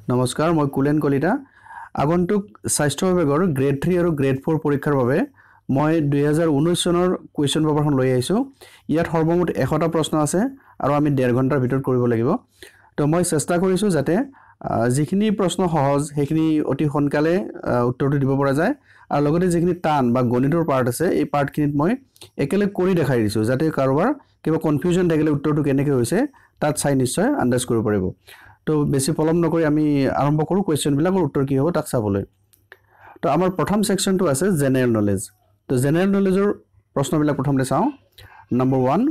নমস্কাৰ মই কুলেন কলিতা আগন্তুক স্বাস্থ্য বিভাগৰ গ্ৰেড 3 আৰু গ্ৰেড 4 পৰীক্ষাৰ বাবে মই 2019 চনৰ কুৱেশ্যন পেপাৰখন লৈ আহিছো ইয়াত সৰ্বমুঠ 100টা প্ৰশ্ন আছে আৰু আমি 1.5 ঘণ্টাৰ ভিতৰত কৰিব লাগিব তো মই চেষ্টা কৰিছো যাতে যিখিনি প্ৰশ্ন সহজ সেইখিনি অতি সোনকালে উত্তৰটো দিব পৰা যায় আৰু লগতে যিখিনি টান বা গণিতৰ পাৰ্ট আছে এই পাৰ্টখিনিত মই একেলগে কৰি দেখাই দিছো যাতে কাৰোবাৰ কিবা কনফিউজন থাকিলে উত্তৰটো কেনেকৈ হৈছে তাত চাই নিশ্চয় আন্দাজ কৰিব পাৰিব তো বেছি পলম নকৰি আমি আৰম্ভ কৰো কোৱেশ্চন বিলাকৰ উত্তৰ কি হ'ব তাক চাবলৈ তো আমাৰ প্ৰথম সেকশনটো আছে জেনাৰেল নলেজ তো জেনাৰেল নলেজৰ প্ৰশ্নবিলাক প্ৰথমতে চাওঁ number 1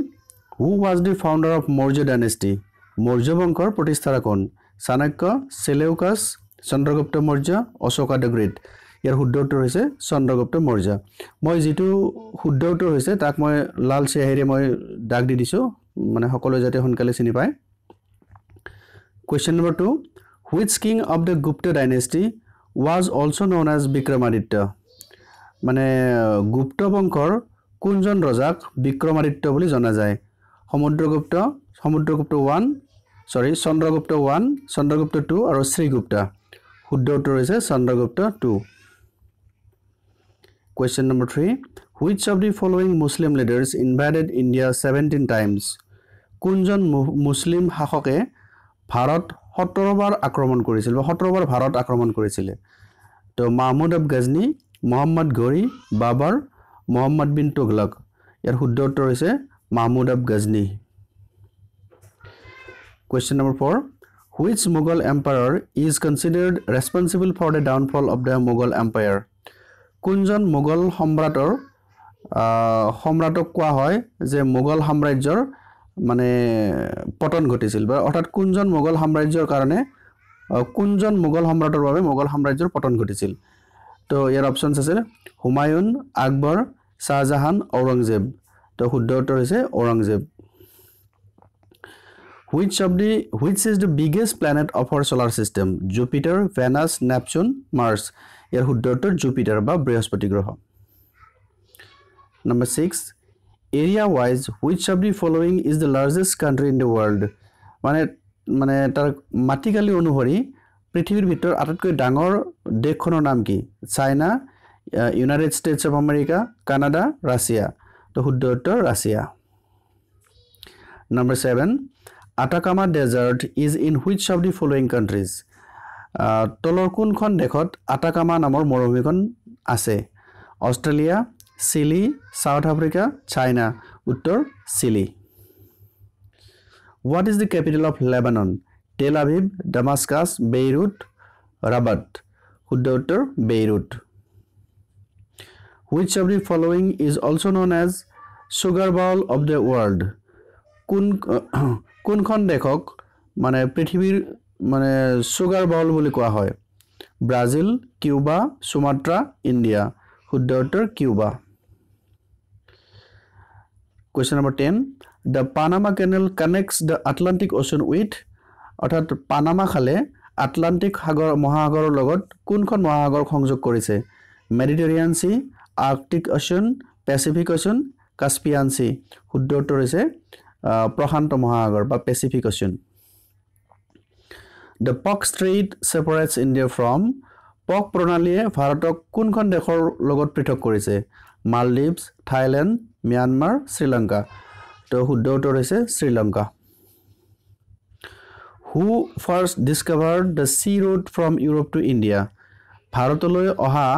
who was the founder of Maurya dynasty Maurya বংশৰ প্ৰতিষ্ঠাতা কোন Chanakya Seleucus Chandragupta Maurya Ashoka the great ইয়াৰ শুদ্ধ উত্তৰ হৈছে চন্দ্ৰগুপ্ত মৌৰ্য মই যেটো শুদ্ধ উত্তৰ হৈছে তাক মই লাল চিয়াহিৰে মই দাগ দি দিছো মানে সকলো যাতে সোনকালে চিনি পায় Question number 2 Which king of the Gupta dynasty was also known as Vikramaditya মানে গুপ্ত বংশৰ কোনজন ৰজাক বিক্ৰমাদিত্য বুলি জনা যায় সমুদ্ৰগুপ্ত 1 চন্দ্ৰগুপ্ত 1 চন্দ্ৰগুপ্ত 2 আৰু শ্ৰীগুপ্ত শুদ্ধ উত্তৰ হৈছে Chandragupta 2 Question number 3 Which of the following Muslim leaders invaded India 17 times কোনজন মুসলিম শাসকে ভাৰত 17 বাৰ আক্ৰমণ কৰিছিল বা 17 বাৰ ভাৰত আক্ৰমণ কৰিছিল তো মাহমুদ অফ গজনী মোহাম্মদ ঘোৰী বাবৰ মোহাম্মদ বিন তুগলক ইয়াৰ শুদ্ধ উত্তৰ হৈছে Mahmud of Ghazni Question number 4 Which Mughal emperor is considered responsible for the downfall of the Mughal empire কোনজন মোগল সম্ৰাটক কোৱা হয় যে মোগল সাম্ৰাজ্যৰ মানে পতন ঘটিছিল বা অৰ্থাৎ কোনজন মোগল সাম্ৰাজ্যৰ কাৰণে কোনজন মোগল সম্ৰাটৰ বাবে মোগল সাম্ৰাজ্যৰ পতন ঘটিছিল তো ইয়াৰ অপচনছ আছে হুমায়ুন আকবৰ শাহজাহান ঔৰংজেব তো শুদ্ধ উত্তৰ হৈছে Aurangzeb Which is the biggest planet of our solar system Jupiter Venus Neptune Mars ইয়াৰ শুদ্ধ উত্তৰ জুপিটাৰ বা বৃহস্পতি গ্ৰহ Number 6 Area wise which of the following is the largest country in the world মানে তাৰ মাটিকালি অনুসৰি পৃথিৱীৰ ভিতৰত আটাইতকৈ ডাঙৰ দেশখনৰ নাম কি China United states of America Canada Russia তো শুদ্ধ উত্তৰ Russia Number 7 Atacama Desert is in which of the following countries তলৰ কোনখন দেশত আটাকামা নামৰ মৰুভূমিখন আছে Australia Chile South Africa China উত্তৰ Chile What is the capital of Lebanon Tel Aviv Damascus Beirut Rabat শুদ্ধ উত্তৰ Beirut Which of the following is also known as sugar bowl of the world কোনখন দেশক মানে পৃথিৱীৰ মানে sugar বাউল বুলি কোৱা হয় ব্ৰাজিল কিউবা সুমাত্ৰা ইন্ডিয়া শুদ্ধ উত্তৰ Cuba Question number 10 The Panama Canal connects the Atlantic Ocean with অৰ্থাৎ পানামা খালে আটলান্টিক সাগৰ মহাসাগৰৰ লগত কোনখন মহাসাগৰ সংযোগ কৰিছে Mediterranean Sea Arctic Ocean Pacific Ocean Caspian Sea শুদ্ধ উত্তৰ হৈছে প্ৰশান্ত মহাসাগৰ বা Pacific Ocean The Pak Strait separates India from Pak প্ৰণালীয়ে ভাৰতক কোনখন দেশৰ লগত পৃথক কৰিছে মালদ্বীপছ থাইলেণ্ড म्यांमार श्रीलंका तो শুদ্ধ উত্তৰ হৈছে Sri Lanka Who first discovered the sea route from Europe to India ভাৰতলৈ অহা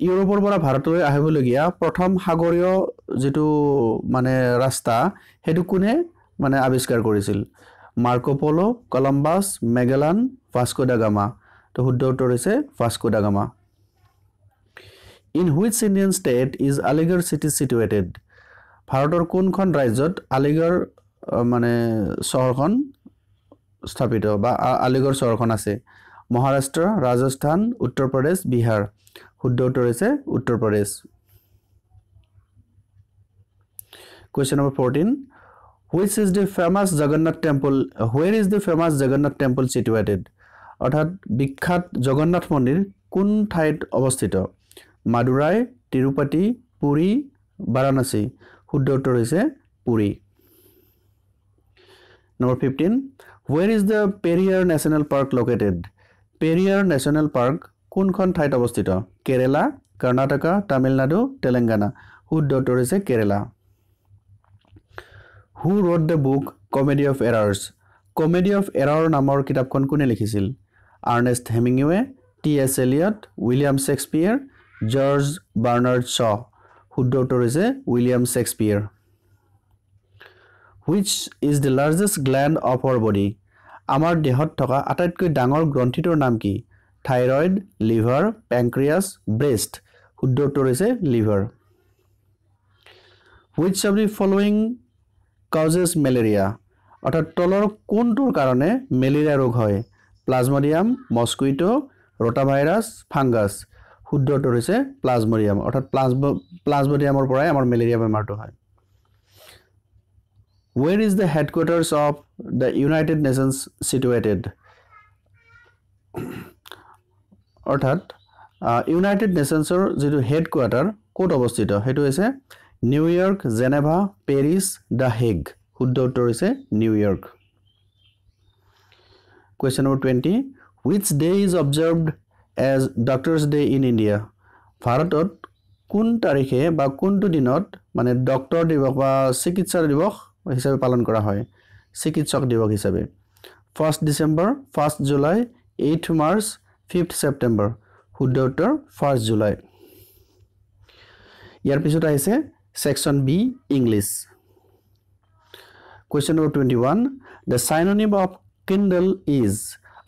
ইউৰোপৰ পৰা ভাৰতলৈ আহিবলগীয়া প্ৰথম সাগৰীয় যেটো মানে ৰাস্তা হেতু কোনে মানে আৱিষ্কাৰ কৰিছিল Marco Polo Columbus Magellan Vasco da Gama তো শুদ্ধ উত্তৰ হৈছে Vasco da Gama In which Indian state is Aligarh city situated ভাৰতৰ কোনখন ৰাজ্যত আলিগড় মানে চহৰখন স্থাপিত বা আলিগড় চহৰখন আছে মহাৰাষ্ট্ৰ ৰাজস্থান উত্তৰ প্ৰদেশ বিহাৰ শুদ্ধ উত্তৰ হৈছে Uttar Pradesh Question number 14 Which is the famous Jagannath temple Where is the famous Jagannath temple situated অৰ্থাৎ বিখ্যাত জগন্নাথ মন্দিৰ কোন ঠাইত অৱস্থিত মাদুৰাই তিৰুপতি পুৰী বাৰাণসী শুদ্ধ উত্তৰ হৈছে Puri Number 15 Where is the Periyar National Park located? Periyar National Park কোনখন ঠাইত অৱস্থিত? কেৰালা, কৰ্ণাটকা, তামিলনাডু, তেলেংগানা। শুদ্ধ উত্তৰ হৈছে Kerala. Who wrote the book Comedy of Errors? Comedy of Error নামৰ কিতাপখন কোনে লিখিছিল? Ernest Hemingway, T.S. Eliot, William Shakespeare, George Bernard Shaw. শুদ্ধ উত্তৰ হৈছে William Shakespeare. Which is the largest gland of our body? আমাৰ দেহত থকা আটাইতকৈ ডাঙৰ গ্ৰন্থিটোৰ নাম কি? Thyroid, liver, pancreas, breast. শুদ্ধ উত্তৰ হৈছে liver. Which of the following causes malaria? অৰ্থাৎ তলৰ কোনটোৰ কাৰণে মেলেৰিয়া ৰোগ হয়? Plasmodium, mosquito, rotavirus, fungus. শুদ্ধ উত্তৰ হৈছে প্লাজমডিয়াম। অৰ্থাৎ প্লাজমডিয়ামৰ পৰাই আমাৰ মেলেৰিয়া বেমাৰটো হয়। Where is the headquarters of the United Nations situated? অৰ্থাৎ ইউনাইটেড নেশ্যনছৰ যিটো হেডকোৱাৰ্টাৰ ক'ত অৱস্থিত সেইটো হৈছে New York, Geneva, Paris, the Hague. শুদ্ধ উত্তৰ হৈছে New York. Question number 20. Which day is observed as Doctors' Day in India? ভাৰতত কোন তাৰিখে বা কোনটো দিনত মানে ডক্টৰ দিৱস বা চিকিৎসা দিৱস হিচাপে পালন কৰা হয়? চিকিৎসক দিৱস হিচাপে 1 ডিচেম্বৰ, 1 জুলাই, 8 মাৰ্চ, 5 ছেপ্টেম্বৰ। শুদ্ধ উত্তৰ 1 জুলাই। ইয়াৰ পিছত আহিছে section B English. Question number 21. The synonym of Kindle is,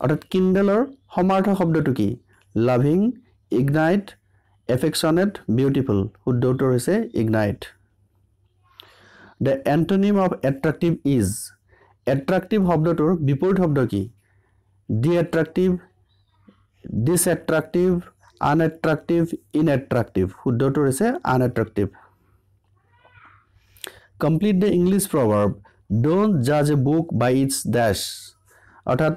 অৰ্থাৎ কিণ্ডলৰ সমাৰ্থক শব্দটো কি? Loving, ignite, affectionate, beautiful. শুদ্ধ উত্তৰ হৈছে ignite. The antonym of attractive is, attractive শব্দটোৰ বিপৰীত শব্দ কি? ডিএট্ৰাক্টিভ, ডিসএট্ৰাক্টিভ, আনএট্ৰাক্টিভ, ইনএট্ৰাক্টিভ। শুদ্ধ উত্তৰ হৈছে আনএট্ৰাক্টিভ। Complete the English proverb, don't judge a book by its dash. অৰ্থাৎ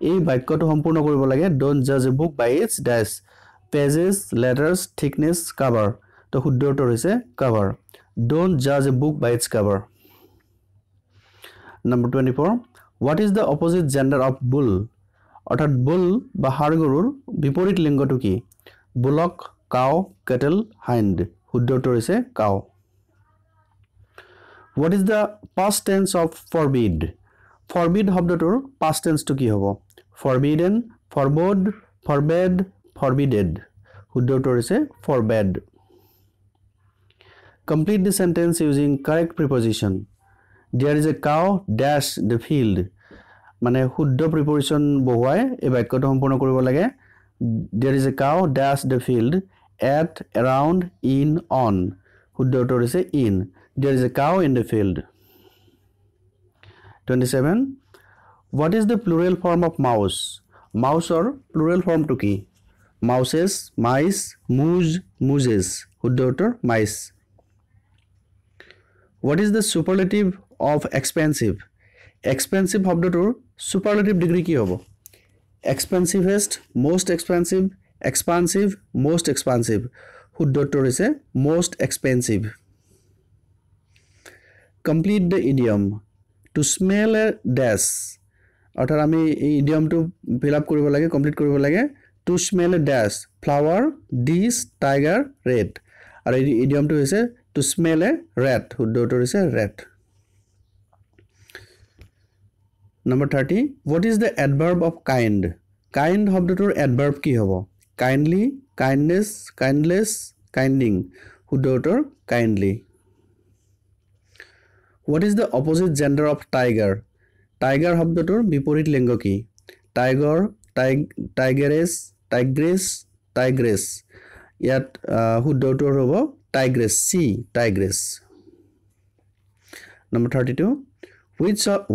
এই বাক্যটো সম্পূৰ্ণ কৰিব লাগে don't judge a book by its dash, pages, letters, thickness, cover। তো শুদ্ধ উত্তৰ হৈছে cover। Don't judge a book by its cover. Number 24. What is the opposite gender of bull? অৰ্থাৎ bull বা ষাঁড় গৰুৰ বিপৰীত লিংগটো কি? Bullock, cow, cattle, hind. শুদ্ধ উত্তৰ হৈছে cow. What is the past tense of forbid? Forbid শব্দটোৰ past tense টো কি হ'ব? Forbidden, forbode, forbade, forbidded। শুদ্ধ উত্তৰ হৈছে forbade। Complete the sentence using correct preposition. There is a cow dash the field. মানে শুদ্ধ প্ৰিপজিশ্যন বহুৱাই এই বাক্যটো সম্পূৰ্ণ কৰিব লাগে। There is a cow dash the field at, around, in, on। শুদ্ধ উত্তৰ হৈছে in। There is a cow in the field. 27. What is the plural form of mouse? Mouseৰ plural form টো কি? Mouses, mice, moose, mooses। শুদ্ধ উত্তৰ mice। What is the superlative of expensive? Expensive শব্দটোৰ superlative degree কি হ'ব? Expensivest, most expensive, expansive, most expansive। শুদ্ধ উত্তৰ হৈছে most expensive। Complete the idiom. To smell a dash. অৰ্থাৎ আমি এই ইডিয়মটো ফিল আপ কৰিব লাগে, কমপ্লিট কৰিব লাগে। To smell a dash, flower, dish, tiger, red। আৰু এই ইডিয়মটো হৈছে to smell a rat। শুদ্ধ উত্তৰ হৈছে rat। Number 30. What is the adverb of kind? Kind শব্দটোৰ adverb কি হ'ব? Kindly, kindness, kindless, kinding। শুদ্ধ উত্তৰ kindly। What is the opposite gender of tiger? Tiger শব্দটোৰ বিপৰীত লিংগ কি? Tiger, tigress, tigress, tigress। ইয়াত শুদ্ধ উত্তৰ হ'ব tigress, C, tigress। Number 32.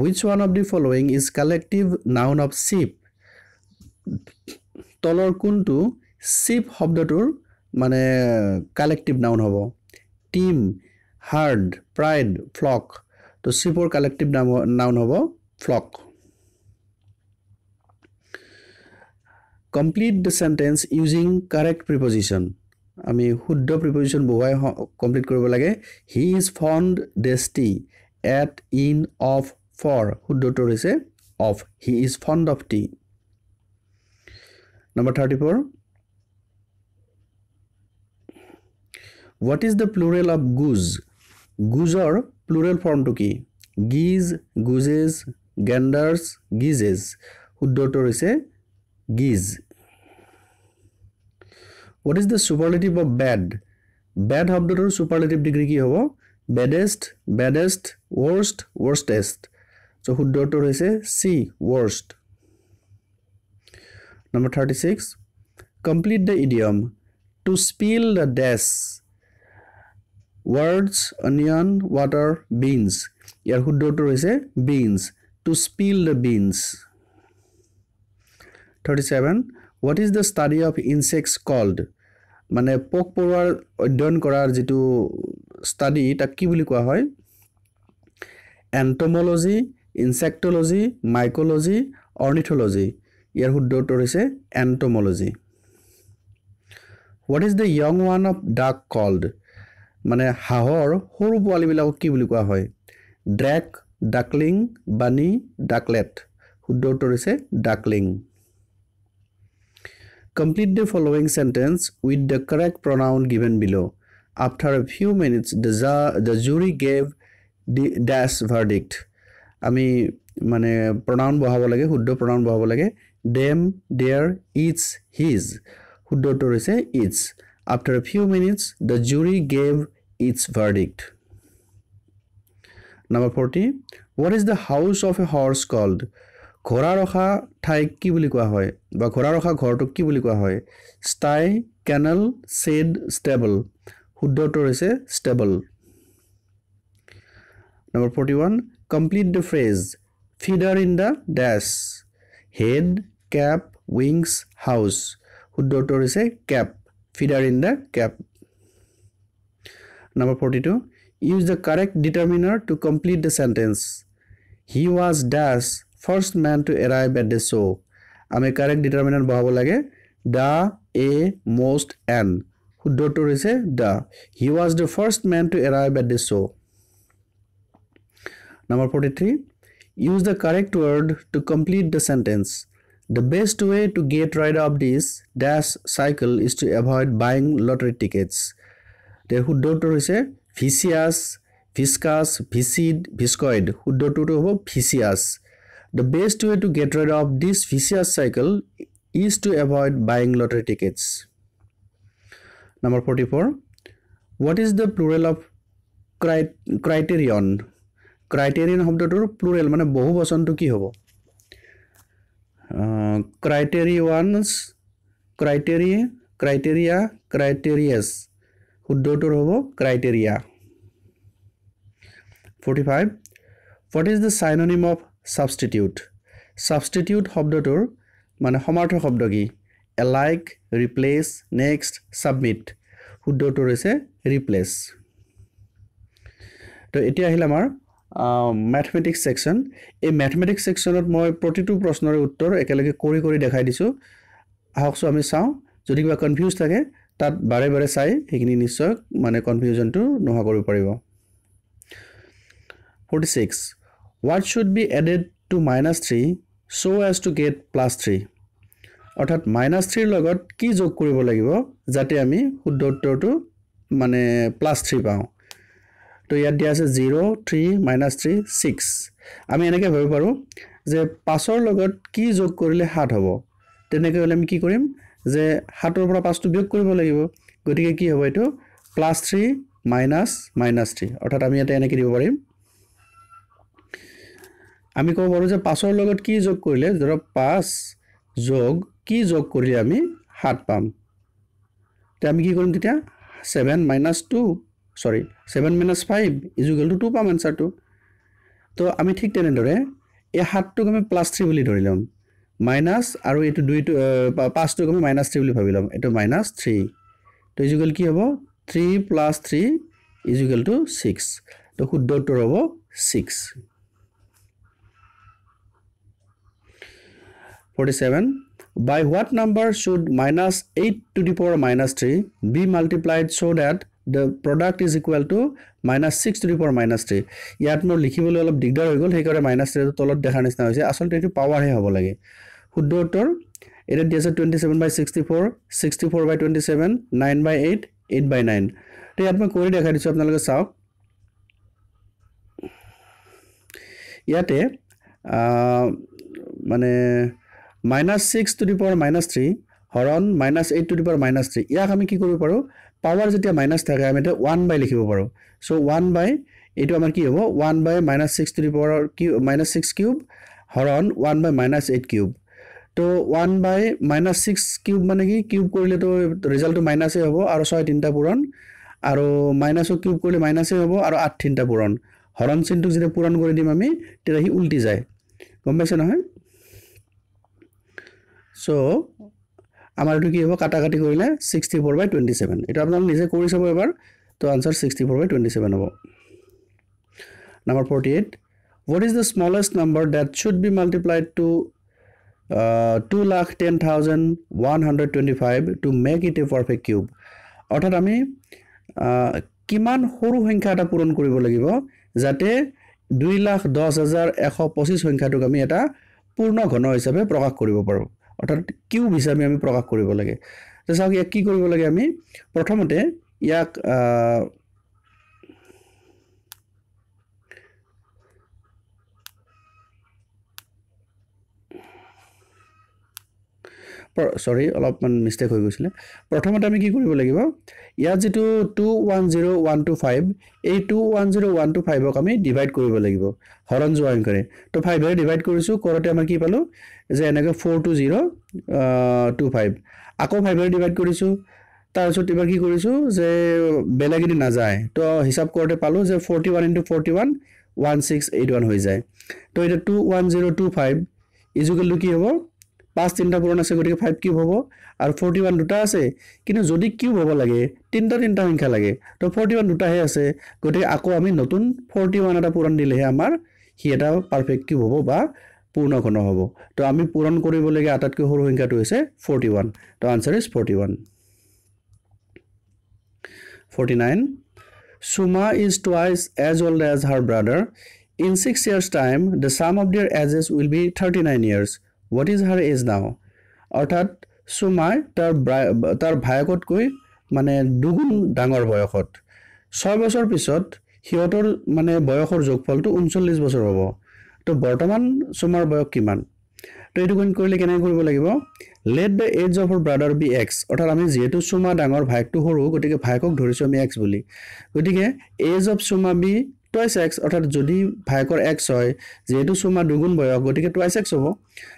Which one of the following is collective noun of sheep? তলৰ কোনটো sheep শব্দটোৰ মানে collective noun হ'ব? Team, herd, pride, flock। তো sheepৰ collective noun হ'ব flock। Complete the sentence using correct preposition. আমি শুদ্ধ preposition বহুৱাই কমপ্লিট কৰিব লাগে। He is fond, tasty, at, in, of, for। শুদ্ধ উত্তৰ হৈছে of. He is fond of tea. Number 34. What is the plural of goose? Goose or plural form to ki? Geese, gooses, ganders, geezes. শুদ্ধটো হৈছে geese. What is the superlative of bad? Bad শব্দটোৰ superlative degree কি হ'ব? Baddest, baddest, worst, worstest. So শুদ্ধটো হৈছে C, worst. Number 36. Complete the idiom. To spill the dash. Words, onion, water, beans. ইয়াৰ শুদ্ধটো হৈছে beans. To spill the beans. 37. What is the study of insects called? মানে পোক পৰুৱাৰ অধ্যয়ন কৰাৰ যেটো study তাক কি বুলি কোৱা হয়? Entomology, insectology, mycology, ornithology. ইয়াৰ শুদ্ধটো হৈছে entomology. What is the young one of duck called? মানে হাঁহৰ সৰু পোৱালিবিলাকক কি বুলি কোৱা হয়? Drake, duckling, bunny, ducklet. শুদ্ধটো হৈছে duckling. Complete the following sentence with the correct pronoun given below. After a few minutes, the jury gave the dash verdict. আমি মানে pronoun বহাব লাগে, শুদ্ধ pronoun বহাব লাগে. Them, their, its, his. শুদ্ধটো হৈছে its. After a few minutes, the jury gave its verdict. Number 40. What is the house of a horse called? ঘোঁৰা ৰখা ঠাইক কি বুলি কোৱা হয় বা ঘোঁৰা ৰখা ঘৰটোক কি বুলি কোৱা হয়? Sty, kennel, shed, stable. শুদ্ধটো হৈছে stable. Number 41. Complete the phrase. Feather in the dash. Head, cap, wings, house. শুদ্ধটো হৈছে cap. Feather in the cap. Number 42. Use the correct determiner to complete the sentence. He was dash first man to arrive at the show. আমি correct determiner বহাব লাগে the, a, most, and. শুদ্ধটো হৈছে the. He was the first man to arrive at the show. Number 43. Use the correct word to complete the sentence. The best way to get rid of this dash cycle is to avoid buying lottery tickets. The শুদ্ধটো হৈছে vicious, viscous, viscid, viscoid. শুদ্ধটো হ'ব vicious. The best way to get rid of this vicious cycle is to avoid buying lottery tickets. Number 44. What is the plural of criterion? Criterion শব্দটোৰ plural মানে বহু বচনটো কি হ'ব? Criterions, criteria, criteria, criterias. শুদ্ধটোৰ হ'ব criteria. 45. What is the synonym of substitute? Substitute শব্দটোৰ মানে সমাৰ্থক শব্দ কি? Alike, replace, next, submit. শুদ্ধটোৰ হৈছে replace. তো এতিয়া আহিল আমাৰ mathematics section. এই mathematics sectionত মই প্ৰতিটো প্ৰশ্নৰ উত্তৰ একেলগে কৰি দেখাই দিছো. আহকচোন আমি চাওঁ যদি কিবা কনফিউজ থাকে তাত বাৰে বাৰে চাই সেইখিনি নিশ্চয় মানে কনফিউজনটো নোহোৱা কৰিব পাৰিব. 46. What should be added to -3 so as to get +3? অৰ্থাৎ -3 লগত কি যোগ কৰিব লাগিব যাতে আমি শুদ্ধ উত্তৰটো মানে +3 পাওঁ. তো ইয়াত দিয়া আছে 0, 3, -3, 6. আমি এনেকৈ ভাবিব পাৰোঁ যে 5ৰ লগত কি যোগ কৰিলে 7 হ'ব. তেনেকৈ হ'লে আমি কি কৰিম যে 7ৰ পৰা 5টো বিয়োগ কৰিব লাগিব. গতিকে কি হ'ব এইটো +3 -3. অৰ্থাৎ আমি ইয়াতে এনেকৈ দিব পাৰিম. আমি ক'ব পাৰোঁ যে 5ৰ লগত কি যোগ কৰিলে ধৰক 5 যোগ কি যোগ কৰিলে আমি 7 পাম. তে আমি কি কৰিম তেতিয়া 7 - 5 = 2 পাম এনসাৰটো. তো আমি ঠিক তেনেদৰে এই 7টোক আমি +3 বুলি ধৰি ল'ম মাইনাস আৰু এইটো 5টোক আমি -3 বুলি ভাবি ল'ম. এইটো -3. তো ইজুগল কি হ'ব 3 + 3 = 6. তো শুদ্ধ উত্তৰ হ'ব 6. 47. By what number should -8 to the power -3 be multiplied so that the product is equal to minus 6 to the power minus 3 ইয়াত মোৰ লিখিবলৈ অলপ দিগদাৰ হৈ গ'ল সেইকাৰণে minus 3 তলত দেখাৰ নিচিনা হৈছে আসলতে এইটো পাৱাৰ হে হ'ব লাগে শুদ্ধ উত্তৰ এটা দিছে 27 by 64 64 by 27 9 by 8 8 by 9 তো ইয়াত মই কৰি দেখাই দিছো আপোনালোকে চাওক ইয়াতে মানে minus 6 to the power minus 3 হৰণ minus 8 to the power minus 3 ইয়াক আমি কি কৰিব পাৰো পাৱাৰ যেতিয়া মাইনাস থাকে আমি এটা 1 বাই লিখিব পাৰো সো 1 বাই এটো আমাৰ কি হ'ব 1 বাই minus 6 to the power minus 6 cube হৰণ 1 বাই minus 8 কিউব তো 1 বাই minus 6 কিউব মানে কি কিউব কৰিলে তো ৰিজাল্টটো মাইনাসে হ'ব আৰু 6 তিনটা পূৰণ আৰু মাইনাস কিউব কৰিলে মাইনাসে হ'ব আৰু 8 তিনটা পূৰণ হৰণ চিনটো যেতিয়া পূৰণ কৰি দিম আমি তেতিয়া হি উল্টি যায় গম পাইছে নহয় সো আমাৰ এটো কি হ'ব কাটাকাটি কৰিলে 64 by 27 এটা আপোনালোকে নিজে কৰি চাব এবাৰ তো आंसर 64 by 27 হ'ব number 48 what is the smallest number that should be multiplied to 2,10,125 to make it a perfect cube অৰ্থাৎ আমি কিমান সৰু সংখ্যা এটা পূৰণ কৰিব লাগিব যাতে 2,10,125 সংখ্যাটোক আমি এটা পূৰ্ণ ঘন হিচাপে প্ৰকাশ কৰিব পাৰো অৰ্থাৎ কিউব হিচাপে আমি প্ৰকাশ কৰিব লাগে তো চাওক ইয়াক কি কৰিব লাগে আমি প্ৰথমতে ইয়াক সৰি অলপমান মিস্টেক হৈ গৈছিল প্ৰথমতে আমি কি কৰিব লাগিব ইয়াত যেটো 210125 এই 210125 ক আমি ডিভাইড কৰিব লাগিব হৰণ জয়েন কৰে তো 5 এৰে ডিভাইড কৰিছো কৰতে আমাৰ কি পালো যে এনেকৈ 42025 আকৌ 5 এৰে ডিভাইড কৰিছো তাৰ পিছত এবাৰ কি কৰিছো যে বেলেগিনি না যায় তো হিসাব কৰতে পালো যে 41 * 41 1681 হৈ যায় তো এটা 21025 ইকুয়াল টু কি হ'ব 5 তিনটা পূৰণ আছে গতিকে 5 কিউব হ'ব আৰু 41 দুটা আছে কিন্তু যদি কিউব হ'ব লাগে তিনটা সংখ্যা লাগে তো 41 দুটা হে আছে গতিকে আকৌ আমি নতুন 41 এটা পূৰণ দিলে আমাৰ হি এটা পাৰফেক্ট কিউব হ'ব বা পূৰ্ণ ঘন হ'ব তো আমি পূৰণ কৰিব লাগে আটাতকৈ সৰু সংখ্যাটো হৈছে 41 তো answer is 41 49 Suma is twice as old as her brother in 6 years time the sum of their ages will be 39 years what is her age now অৰ্থাৎ সুমাই তাৰ ভাইকতকৈ মানে দুগুণ ডাঙৰ বয়সত 6 বছৰ পিছত হিয়তৰ মানে বয়সৰ যোগফলটো 39 বছৰ হ'ব তো বৰ্তমান সুমাৰ বয়স কিমান তো এটো গুণ কৰিলে কেনে কৰিব লাগিব let the age of her brother be x অৰ্থাৎ আমি যেহেতু সুমা ডাঙৰ ভাইকটো সৰু গতিকে ভাইকক ধৰিছো আমি x বুলি গতিকে age of Suma be twice x অৰ্থাৎ যদি ভাইকৰ x হয় যেহেতু সুমা দুগুণ বয়স গতিকে twice x হ'ব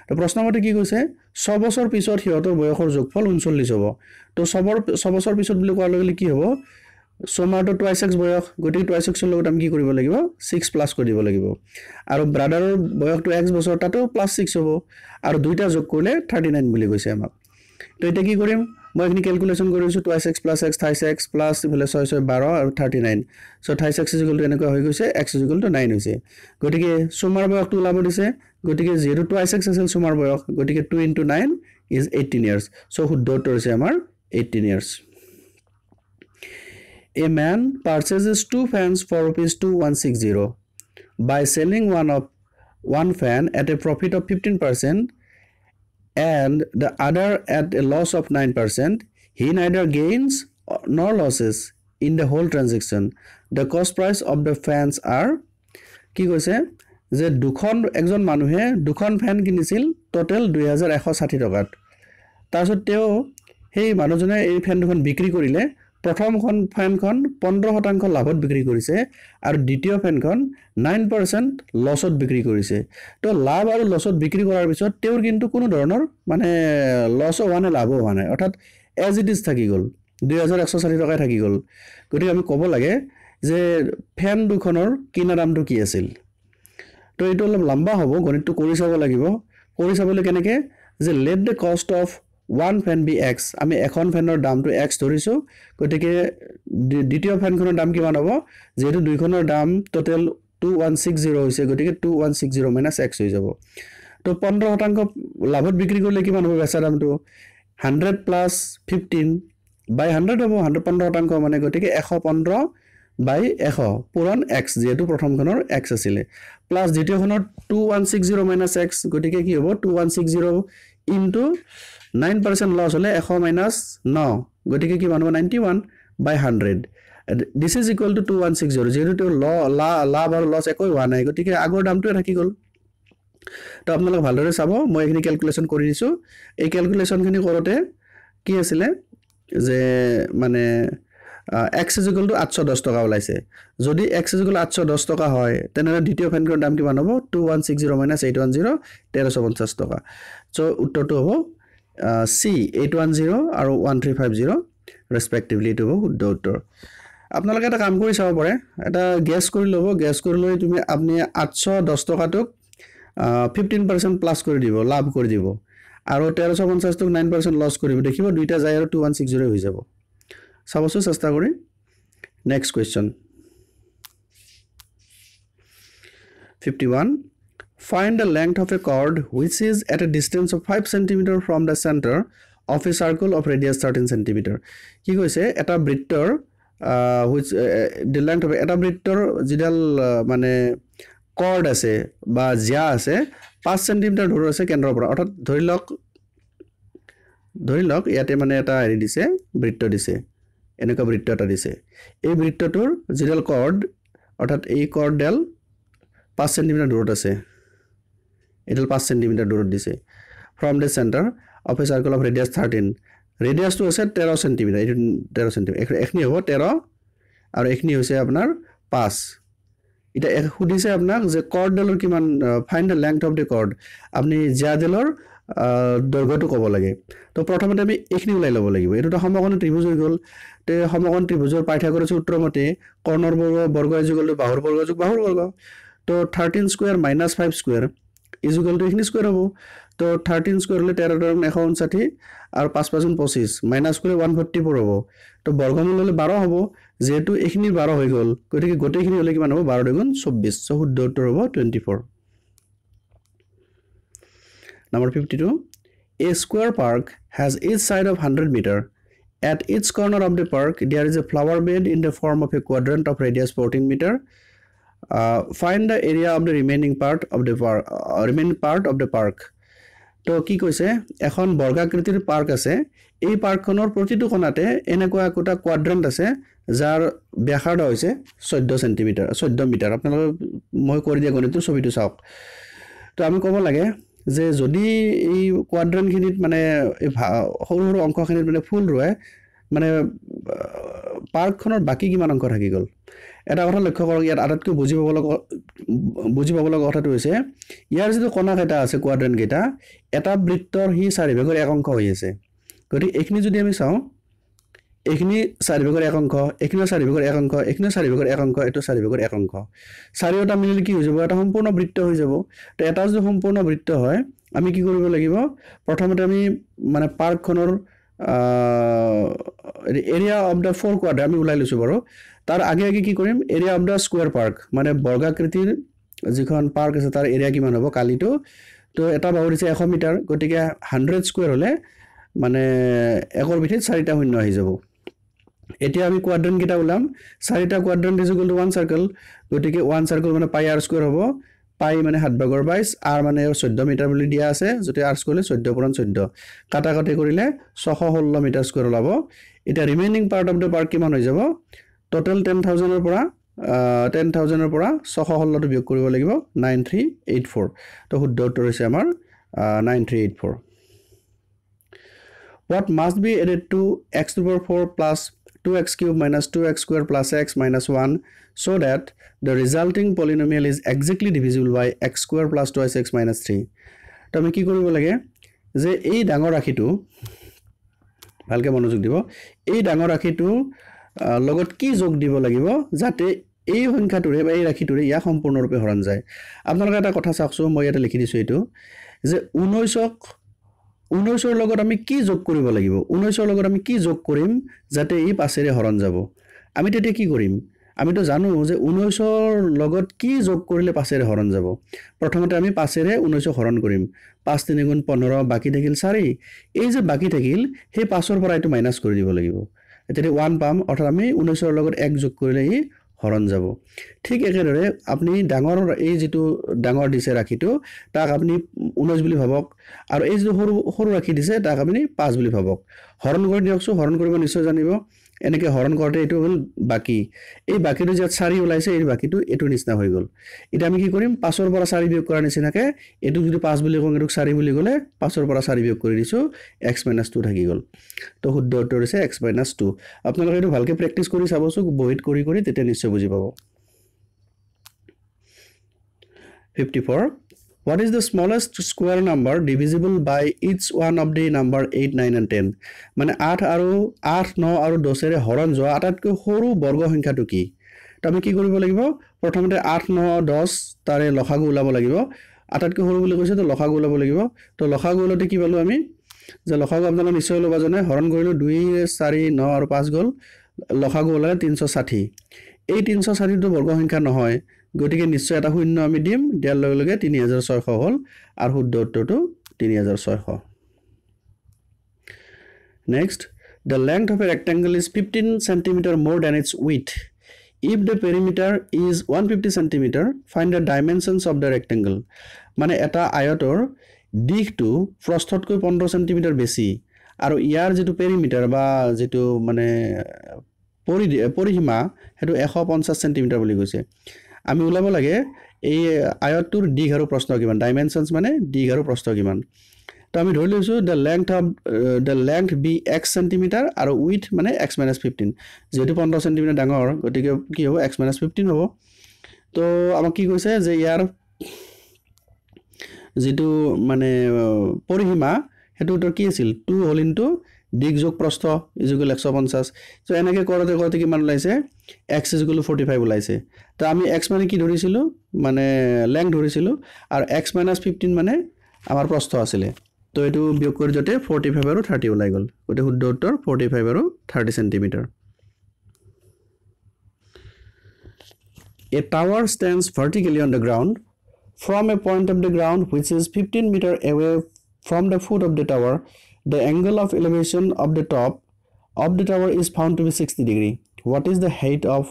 তো প্ৰশ্নমতে কি কৈছে 6 বছৰ পিছত হিয়তৰ বয়সৰ যোগফল 39 হ'ব তো 6 বছৰ পিছত বুলি কোৱাৰ লগে কি হ'ব সুমাটো twice x বয়স গতিকে twice x ৰ লগত আমি কি কৰিব লাগিব 6 প্লাস কৰিব লাগিব আৰু ব্ৰাদাৰৰ বয়সটো x বছৰ তাতো প্লাস 6 হ'ব আৰু দুইটা যোগ কৰিলে 39 বুলি কৈছে আমাক তো এটা কি কৰিম মই এখিনি ক্যালকুলেশন কৰিছো twice x plus x thrice x plus ইফালে 6 6 12 আৰু 39 সো thrice x এনেকুৱা হৈ গৈছে x 9 হৈছে গতিকে সুমাৰ বয়সটো ওলাব দিছে গতিকে 0 twice x আছিল সুমাৰ বয়স গতিকে 2 * 9 is 18 years সো শুদ্ধ উত্তৰ হৈছে আমাৰ 18 years A man purchases 2 fans for ₹2160 by selling one fan at a profit of 15% and the other at a loss of 9%. He neither gains nor losses in the whole transaction. The cost price of the fans are কি কৈছে যে দুখন একজন মানুহে দুখন fan কিনিছিল total 2160 টকাত তাৰপিছত তেওঁ সেই মানুহজনে এই ফ্যান দুখন বিক্ৰী কৰিলে প্ৰথমখন ফ্যানখন 15% লাভত বিক্ৰী কৰিছে আৰু দ্বিতীয় ফ্যানখন 9% লছত বিক্ৰী কৰিছে তো লাভ আৰু লছত বিক্ৰী কৰাৰ পিছত তেওঁৰ কিন্তু কোনো ধৰণৰ মানে লছ হোৱা নাই লাভ হোৱা নাই অৰ্থাৎ এজ ইট ইজ থাকি গল 2160 টকা থাকি গল গতিকে আমি ক'ব লাগে যে ফ্যান দুখনৰ কিনা দামটো কি আছিল তো এটো অলপ লম্বা হ'ব গণিতটো কৰি চাব লাগিব কৰি চাবলৈ কেনেকে যে let the cost of one fan be x আমি এখন ফ্যানৰ দামটো x ধৰিছো গতিকে দ্বিতীয় ফ্যানখনৰ দাম কিমান হ'ব যেহেতু দুইখনৰ দাম টোটাল 2160 হৈছে গতিকে 2160 - x হৈ যাব তো 15% লাভত বিক্ৰী কৰিলে কিমান হ'ব বেচা দামটো 100 + 15 বাই 100 হ'ব 115% মানে গতিকে 115 বাই 100 পূৰণ x যেহেতু প্ৰথমখনৰ x আছিলে প্লাস দ্বিতীয়খনৰ 2160 মাইনাস x গতিকে কি হ'ব 2160 ইনটু 9% লস হলে 100 মাইনাস 9 গতিকে কি মানব 91 বাই 100 this is equal to 2160 যেহেতু লাভ আৰু লস একই হোৱা নাই গতিকে আগৰ দামটো থাকি গল তো আপোনালোক ভালদৰে চাব মই এখিনি ক্যালকুলেশন কৰি দিছো এই ক্যালকুলেশনখিনি কৰোতে কি আছিল যে মানে x is equal to 810 টাকা ওলাইছে যদি x is equal to 810 টাকা হয় তেনে দ্বিতীয় ফেনকৰ দাম কিমান হ'ব 2160 minus 810 1350 টাকা সো উত্তৰটো হ'ব C 810 আৰু 1350 ৰেসপেক্টিভলি to শুদ্ধ উত্তৰ আপোনালোকে এটা কাম কৰি চাব পাৰে এটা গেছ কৰি লব গেছ কৰি লৈ তুমি আপনি 810 টাকাটোক 15% প্লাস কৰি দিব লাভ কৰি দিব আৰু 1350 টোক 9% লস কৰিব দেখিব দুইটা যায় আৰু 2160 হৈ যাব সাবসো চেষ্টা কৰি next question 51 find the length of a chord which is at a distance of 5 cm from the center of a circle of radius 13 cm কি কৈছে এটা বৃত্তৰ which the length of এটা বৃত্তৰ যিডাল মানে chord আছে বা জিয়া আছে 5 cm দূৰ আছে কেন্দ্ৰৰ পৰা অৰ্থাৎ ধৰি লওক ইয়াতে মানে এটা হেৰি দিছে বৃত্ত দিছে এনেকা বৃত্ত এটা দিছে এই বৃত্তটোৰ যিডাল chord অৰ্থাৎ এই chord ডাল 5 cm দূৰত আছে এডাল 5 cm দূৰত দিছে from the center of a circle of radius 13 radius to আছে 13 cm এটা 13 cm এখনি হ'ব 13 আৰু এখনি হৈছে আপোনাৰ 5 এটা খুদিছে আপোনাক যে chord ডালৰ কিমান find the length of the chord আপনি জিয়াডালৰ দৈৰ্ঘ্যটো ক'ব লাগে তো প্ৰথমতে আমি এখনি উলাই ল'ব লাগিব এটোটা সমকোণ ত্ৰিভুজ হৈ গল তে সমকোণ ত্ৰিভুজৰ পাইথাগোৰাছৰ সূত্ৰমতে কৰ্ণৰ বৰ্গ is equal to বাহুৰ বৰ্গ যোগ বাহুৰ বৰ্গ তো 13 square minus 5 square is equal to এখনি স্কয়ার হ'ব তো 13 স্কয়ার হলে 13 * 159 আৰু 5 * 25 মাইনাস কৰে 144 হ'ব তো বৰ্গমূল হলে 12 হ'ব যেহেতু এখনি 12 হৈ গল গতিকে গোটেইখিনি হলে কিমান হ'ব 12 * 2 24 সো শুদ্ধ উত্তৰ হ'ব 24 Number 52 A square park has each side of 100 meter at each corner of the park there is a flower bed in the form of a quadrant of radius 14 meter find the area of the remaining part of the park তো কি কৈছে এখন বৰ্গাকৃতিৰ park আছে এই পাৰ্কখনৰ প্ৰতিটো কোণাতে এনেকুৱা একটা কোৱাড্ৰেন্ট আছে যাৰ ব্যাসাৰ্ধ হৈছে 14 সেন্টিমিটাৰ 14 মিটাৰ আপোনালোক মই কৰি দিয়া গণিতটো ছবিটো চাওক তো আমি ক'ব লাগে যে যদি এই কোৱাড্ৰেন্ট খিনিত মানে সৰু সৰু অংশখিনিত মানে ফুল ৰয় মানে পাৰ্কখনৰ বাকি কিমান অংশ থাকি গল এটা কথা লক্ষ্য কৰক ইয়াত আটাইতকৈ বুজি পাব লগা কথাটো হৈছে ইয়াৰ যিটো কোণা কেইটা আছে কোৱাড্ৰেন্ট কেইটা এটা বৃত্তৰ হি 4 ভাগৰ এক অংশ হৈ আছে গতি এখিনি যদি আমি চাও এখিনি 4 ভাগৰ এক অংশ এখিনি 4 ভাগৰ এক অংশ এখিনি 4 ভাগৰ এক অংশ এটো 4 ভাগৰ এক অংশ চাৰিওটা মিলিলে কি হৈ যাব এটা সম্পূৰ্ণ বৃত্ত হৈ যাব তো এটা যদি সম্পূৰ্ণ বৃত্ত হয় আমি কি কৰিব লাগিব প্ৰথমতে আমি মানে পাৰ্কখনৰ area of the four quadrant আমি উলাই লৈছো বাৰু তাৰ আগে আগে কি কৰিম area of the square park মানে বৰ্গাকৃতিৰ যিখন পাৰ্ক আছে তাৰ এৰিয়া কিমান হ'ব কালিটো তো এটা বাহুৰ আছে 100 মিটাৰ গতিকে 100 স্কয়াৰ হলে মানে একৰ ভিতৰত 4টা শূন্য আহি যাব এতিয়া আমি কোৱাড্ৰেন্ট কিটা উলাম 4টা কোৱাড্ৰেন্ট is equal to one circle গতিকে one circle মানে pi r স্কয়াৰ হ'ব পাই মানে 7/22 আৰ মানে 14 মিটাৰ বুলি দিয়া আছে যদি r স্কয়াৰ 14 * 14 কাটাকাটি কৰিলে 616 মিটাৰ স্কয়াৰ ওলাব এটা remaining part of the park কিমান হৈ যাব টোটাল 10000 ৰ পৰা 10000 ৰ পৰা 616 টো বিয়োগ কৰিব লাগিব 9384 তো শুদ্ধ উত্তৰ হৈছে আমাৰ 9384 What must be added to x to the power 4 plus 2x cube minus 2x square plus x minus 1 so that the resulting polynomial is exactly divisible by x square plus 2x minus 3 তো আমি কি কৰিব লাগে যে এই ডাঙৰ ৰাখিটো ভালকে মনোযোগ দিব এই ডাঙৰ ৰাখিটো লগত কি যোগ দিব লাগিব যাতে এই সংখ্যাটোৰে বা এই ৰাখিটোৰে ইয়া সম্পূৰ্ণৰূপে হৰণ যায় আপোনালোকে এটা কথা চাওকছো মই এটা লিখি দিছো এটো যে 19ৰ লগত আমি কি যোগ কৰিব লাগিব 19ৰ লগত আমি কি যোগ কৰিম যাতে এই পাছেৰে হৰণ যাব আমি তেতিয়া কি কৰিম আমিতো জানো যে 19ৰ লগত কি যোগ কৰিলে 5ৰে হৰণ যাব প্ৰথমতে আমি 5ৰে 19 হৰণ কৰিম 5 3 গুণ 15 বাকি থাকিল 4 এই যে বাকি থাকিল সেই 5ৰ পৰা এটো মাইনাস কৰি দিব লাগিব এতিয়া 1 পাম অৰ্থাৎ আমি 19ৰ লগত 1 যোগ কৰিলে ই হৰণ যাব ঠিক একেদৰে আপুনি ডাঙৰ এই যেটো ডাঙৰ দিছে ৰাখিটো তাক আপুনি 19 বুলি ভাবক আৰু এই যে সৰু ৰাখি দিছে তাক আপুনি 5 বুলি ভাবক হৰণ কৰি দিয়কছো হৰণ কৰিব নিশ্চয় জানিব এনেকে হৰণ কৰতে এটো হল বাকি এই বাকিটো যে 4 ওলাইছে এই বাকিটো এটো নিচনা হৈ গল এটা আমি কি কৰিম 5 ৰ পৰা 4 বিয়োগ কৰা নিচিনাকে এটো যদি 5 বুলি কওঁ এটো 4 বুলি গলে 5 ৰ পৰা 4 বিয়োগ কৰি দিছো x - 2 থাকি গল তো শুদ্ধ উত্তৰ হৈছে x - 2 আপোনালোকে এটো ভালকে প্ৰেক্টিস কৰি চাবছো বহিত কৰি তেতে নিশ্চয় বুজি পাব 54 What is the smallest square number divisible by each one of the number 8 9 and 10 মানে 8 আৰু 8 9 আৰু 10 ৰে হৰণ যোৱা আটাইতকৈ সৰু বৰ্গ সংখ্যাটো কি তো আমি কি কৰিব লাগিব প্ৰথমতে 8 9 10 তাৰে লসাগু ওলাব লাগিব আটাইতকৈ সৰু বুলি কৈছে তো লসাগু ওলাব লাগিব তো লসাগু ওলতে কি পালো আমি যে লসাগু আপোনালোকে নিশ্চয় লবা জনে হৰণ কৰিলো 2 4 9 আৰু 5 গল লসাগু ওলালে 360 এই 360 টো বৰ্গ সংখ্যা নহয় গতিকে নিশ্চয় এটা শূন্য আমি দিম দিয়াৰ লগে লগে 3600 হল আৰু শুদ্ধ উত্তৰটো 3600 Next, the length of a rectangle is 15 cm more than its width. If the perimeter is 150 cm, find the dimensions of the rectangle. মানে এটা আয়তৰ দিশটো প্ৰস্থতকৈ 15 cm বেছি আৰু ইয়াৰ যেটো পেৰিমিটাৰ বা যেটো মানে পৰিসীমা হেতু 150 cm বুলি কৈছে আমি উলাব লাগে এই আয়তটোৰ দিশ আৰু প্ৰস্থ কিমান ডাইমেনশনস মানে দিশ আৰু প্ৰস্থ কিমান তো আমি ধৰি লৈছো the length be x cm আৰু width মানে x - 15 যেটো 15 cm ডাঙৰ গতিকে কি হ'ব x - 15 হ'ব তো আমাক কি কৈছে যে ইয়াৰ যেটো মানে পৰিসীমা হেতু উত্তৰ কি আছিল 2 হোল ইনটু দিক যোগ প্ৰস্থ ইকুয়াল 150 সো এনেকে কৰতে কিমান ওলাইছে x = 45 ওলাইছে তো আমি x মানে কি ধৰিছিলো মানে লেংথ ধৰিছিলো আৰু x - 15 মানে আমাৰ প্ৰস্থ আছিল তো এটো বিয়োগ কৰি যতে 45 আৰু 30 ওলাই গল গতে শুদ্ধ উত্তৰ 45 আৰু 30 cm A tower stands vertically on the ground from a point of the ground which is 15 meter away from the foot of the tower. The angle of elevation of the top of the tower is found to be 60 degree. What is the height of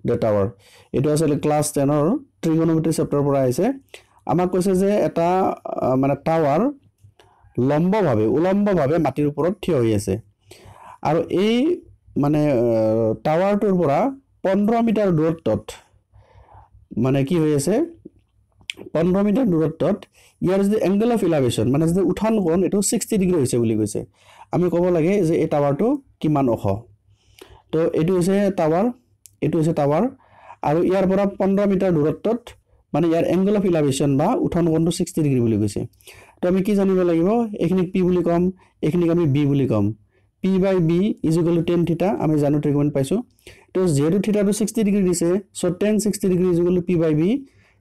the tower? It was a class 10 or trigonometry chapter পৰা আছে আমাক কৈছে যে এটা মানে tower উলম্বভাৱে মাটিৰ ওপৰত থিয় হৈ আছে আৰু এই মানে টাৱাৰটোৰ পৰা 15 মিটাৰ দূৰত্বত মানে কি হৈ আছে 15 মিটাৰ দূৰত্বত ইয়াৰ যে এংগল অফ এলিভেশন মানে যে উঠান কোণ এটো 60 ডিগ্ৰী হৈছে বুলি কৈছে আমি ক'ব লাগে যে এই টাৱাৰটো কিমান ওখ তো এটো হৈছে টাৱাৰ আৰু ইয়াৰ পৰা 15 মিটাৰ দূৰত্বত মানে ইয়াৰ এংগল অফ এলিভেশন বা উঠান কোণটো 60 ডিগ্ৰী বুলি কৈছে তো আমি কি জানিব লাগিব এখিনিক p বুলি কম এখিনিক আমি b বুলি কম p by b = tan থিটা আমি জানো ট্ৰিগোন পাইছো তো যেহেতু থিটাটো 60 ডিগ্ৰী দিছে so tan 60 degree = p by b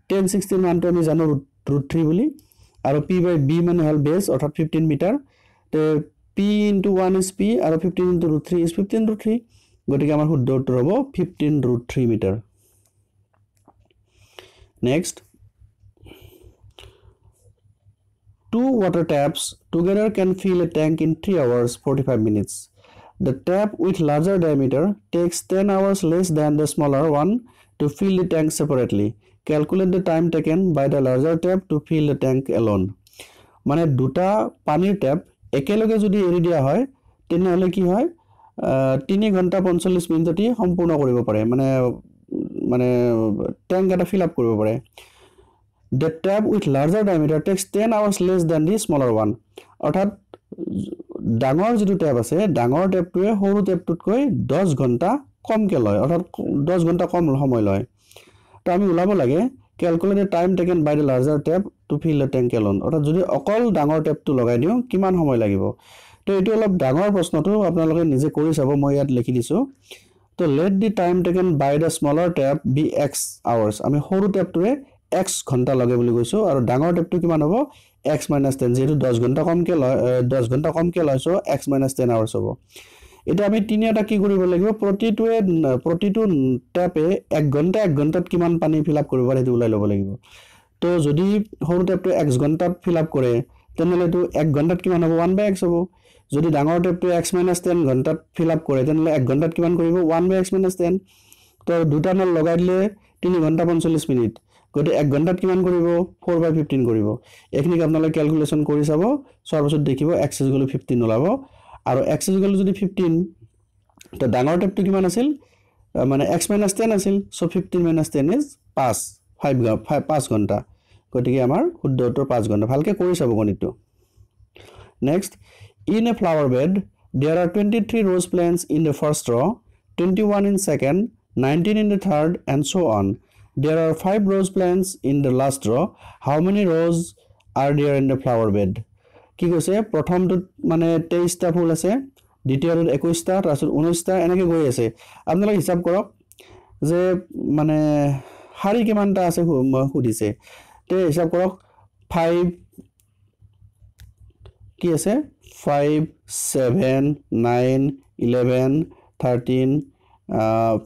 tan 60 মানটো আমি জানো √3 বুলি আৰু p by b মানে হল বেস অৰ্থাৎ 15 মিটাৰ তে p * 1 is p আৰু 15 * √3 is 15 √3 গতিকে আমাৰ শুদ্ধ উত্তৰ হ'ব 15 √3 metre Next, 2 water taps together can fill a tank in 3 hours 45 minutes. The tap with larger diameter takes 10 hours less than the smaller one to fill the tank separately. Calculate the time taken by the larger tap to fill the tank alone. মানে দুটা পানীৰ tap একেলগে যদি এৰি দিয়া হয় তেনেহলে কি হয় 3 ঘন্টা 45 মিনিটতে সম্পূৰ্ণ কৰিব পাৰে মানে ট্যাঙ্ক এটা ফিল আপ কৰিব পাৰে The tap with larger diameter takes 10 hours less than the smaller one. অৰ্থাৎ ডাঙৰ যেটো ট্যাপ আছে ডাঙৰ ট্যাপটোৱে সৰু ট্যাপটোতকৈ 10 ঘন্টা কমকে লয় অৰ্থাৎ 10 ঘন্টা কম সময় লয় তো আমি উলাব লাগে calculate the time taken by the larger tap to fill the tank alone অৰ্থাৎ যদি অকল ডাঙৰ ট্যাপটো লগাই দিও কিমান সময় লাগিব তো এটো অলপ ডাঙৰ প্ৰশ্নটো আপোনালোকে নিজে কৰি চাব মই ইয়াত লিখি দিছো তো let the time taken by the smaller tap be x hours আমি সৰু ট্যাপটোৱে x ঘন্টা লাগে বুলি কৈছো আৰু ডাঙৰ ট্যাপটো কিমান হ'ব x - 10 যেটো 10 ঘন্টা কমকে লয় 10 ঘন্টা কমকে লয় সো x - 10 hours হ'ব এটা আমি তিনিটা কি কৰিব লাগিব প্ৰতিটো টেপে 1 ঘণ্টাত কিমান পানী ফিল আপ কৰিব পাৰে সেইটো উলাই ল'ব লাগিব তো যদি সৰু টেপটো 1 ঘণ্টাত ফিল আপ কৰে তেনেহলে তো 1 ঘণ্টাত কিমান হ'ব 1/x হ'ব যদি ডাঙৰ টেপটো x - 10 ঘণ্টাত ফিল আপ কৰে তেনেহলে 1 ঘণ্টাত কিমান কৰিব 1/x - 10 তো দুটা নল লগাই দিলে 3 ঘণ্টা 45 মিনিট গতে 1 ঘণ্টাত কিমান কৰিব 4/15 কৰিব এইখিনি আপোনালোকে ক্যালকুলেশন কৰি চাব সৰ্বছত দেখিব x = 15 ওলাব আৰু x = যদি 15 তো ডাঙৰ টেপটো কিমান আছিল মানে x - 10 আছিল সো 15 - 10 is 5 ঘণ্টা গতিকে আমাৰ শুদ্ধ উত্তৰ 5 ঘণ্টা ভালকে কৰি চাব গণিতটো next in a flower bed there are 23 rose plants in the first row 21 in second 19 in the third and so on there are 5 rose plants in the last row how many rows are there in the flower bed কি কৈছে প্ৰথমটো মানে 23 টা ফুল আছে দ্বিতীয়টোত 21 টা তাৰপিছত 19 টা এনেকৈ গৈ আছে আপোনালোকে হিচাপ কৰক যে মানে হাৰি কিমানটা আছে সুধিছে তে হিচাপ কৰক 5 কি আছে 5 7 9 11 13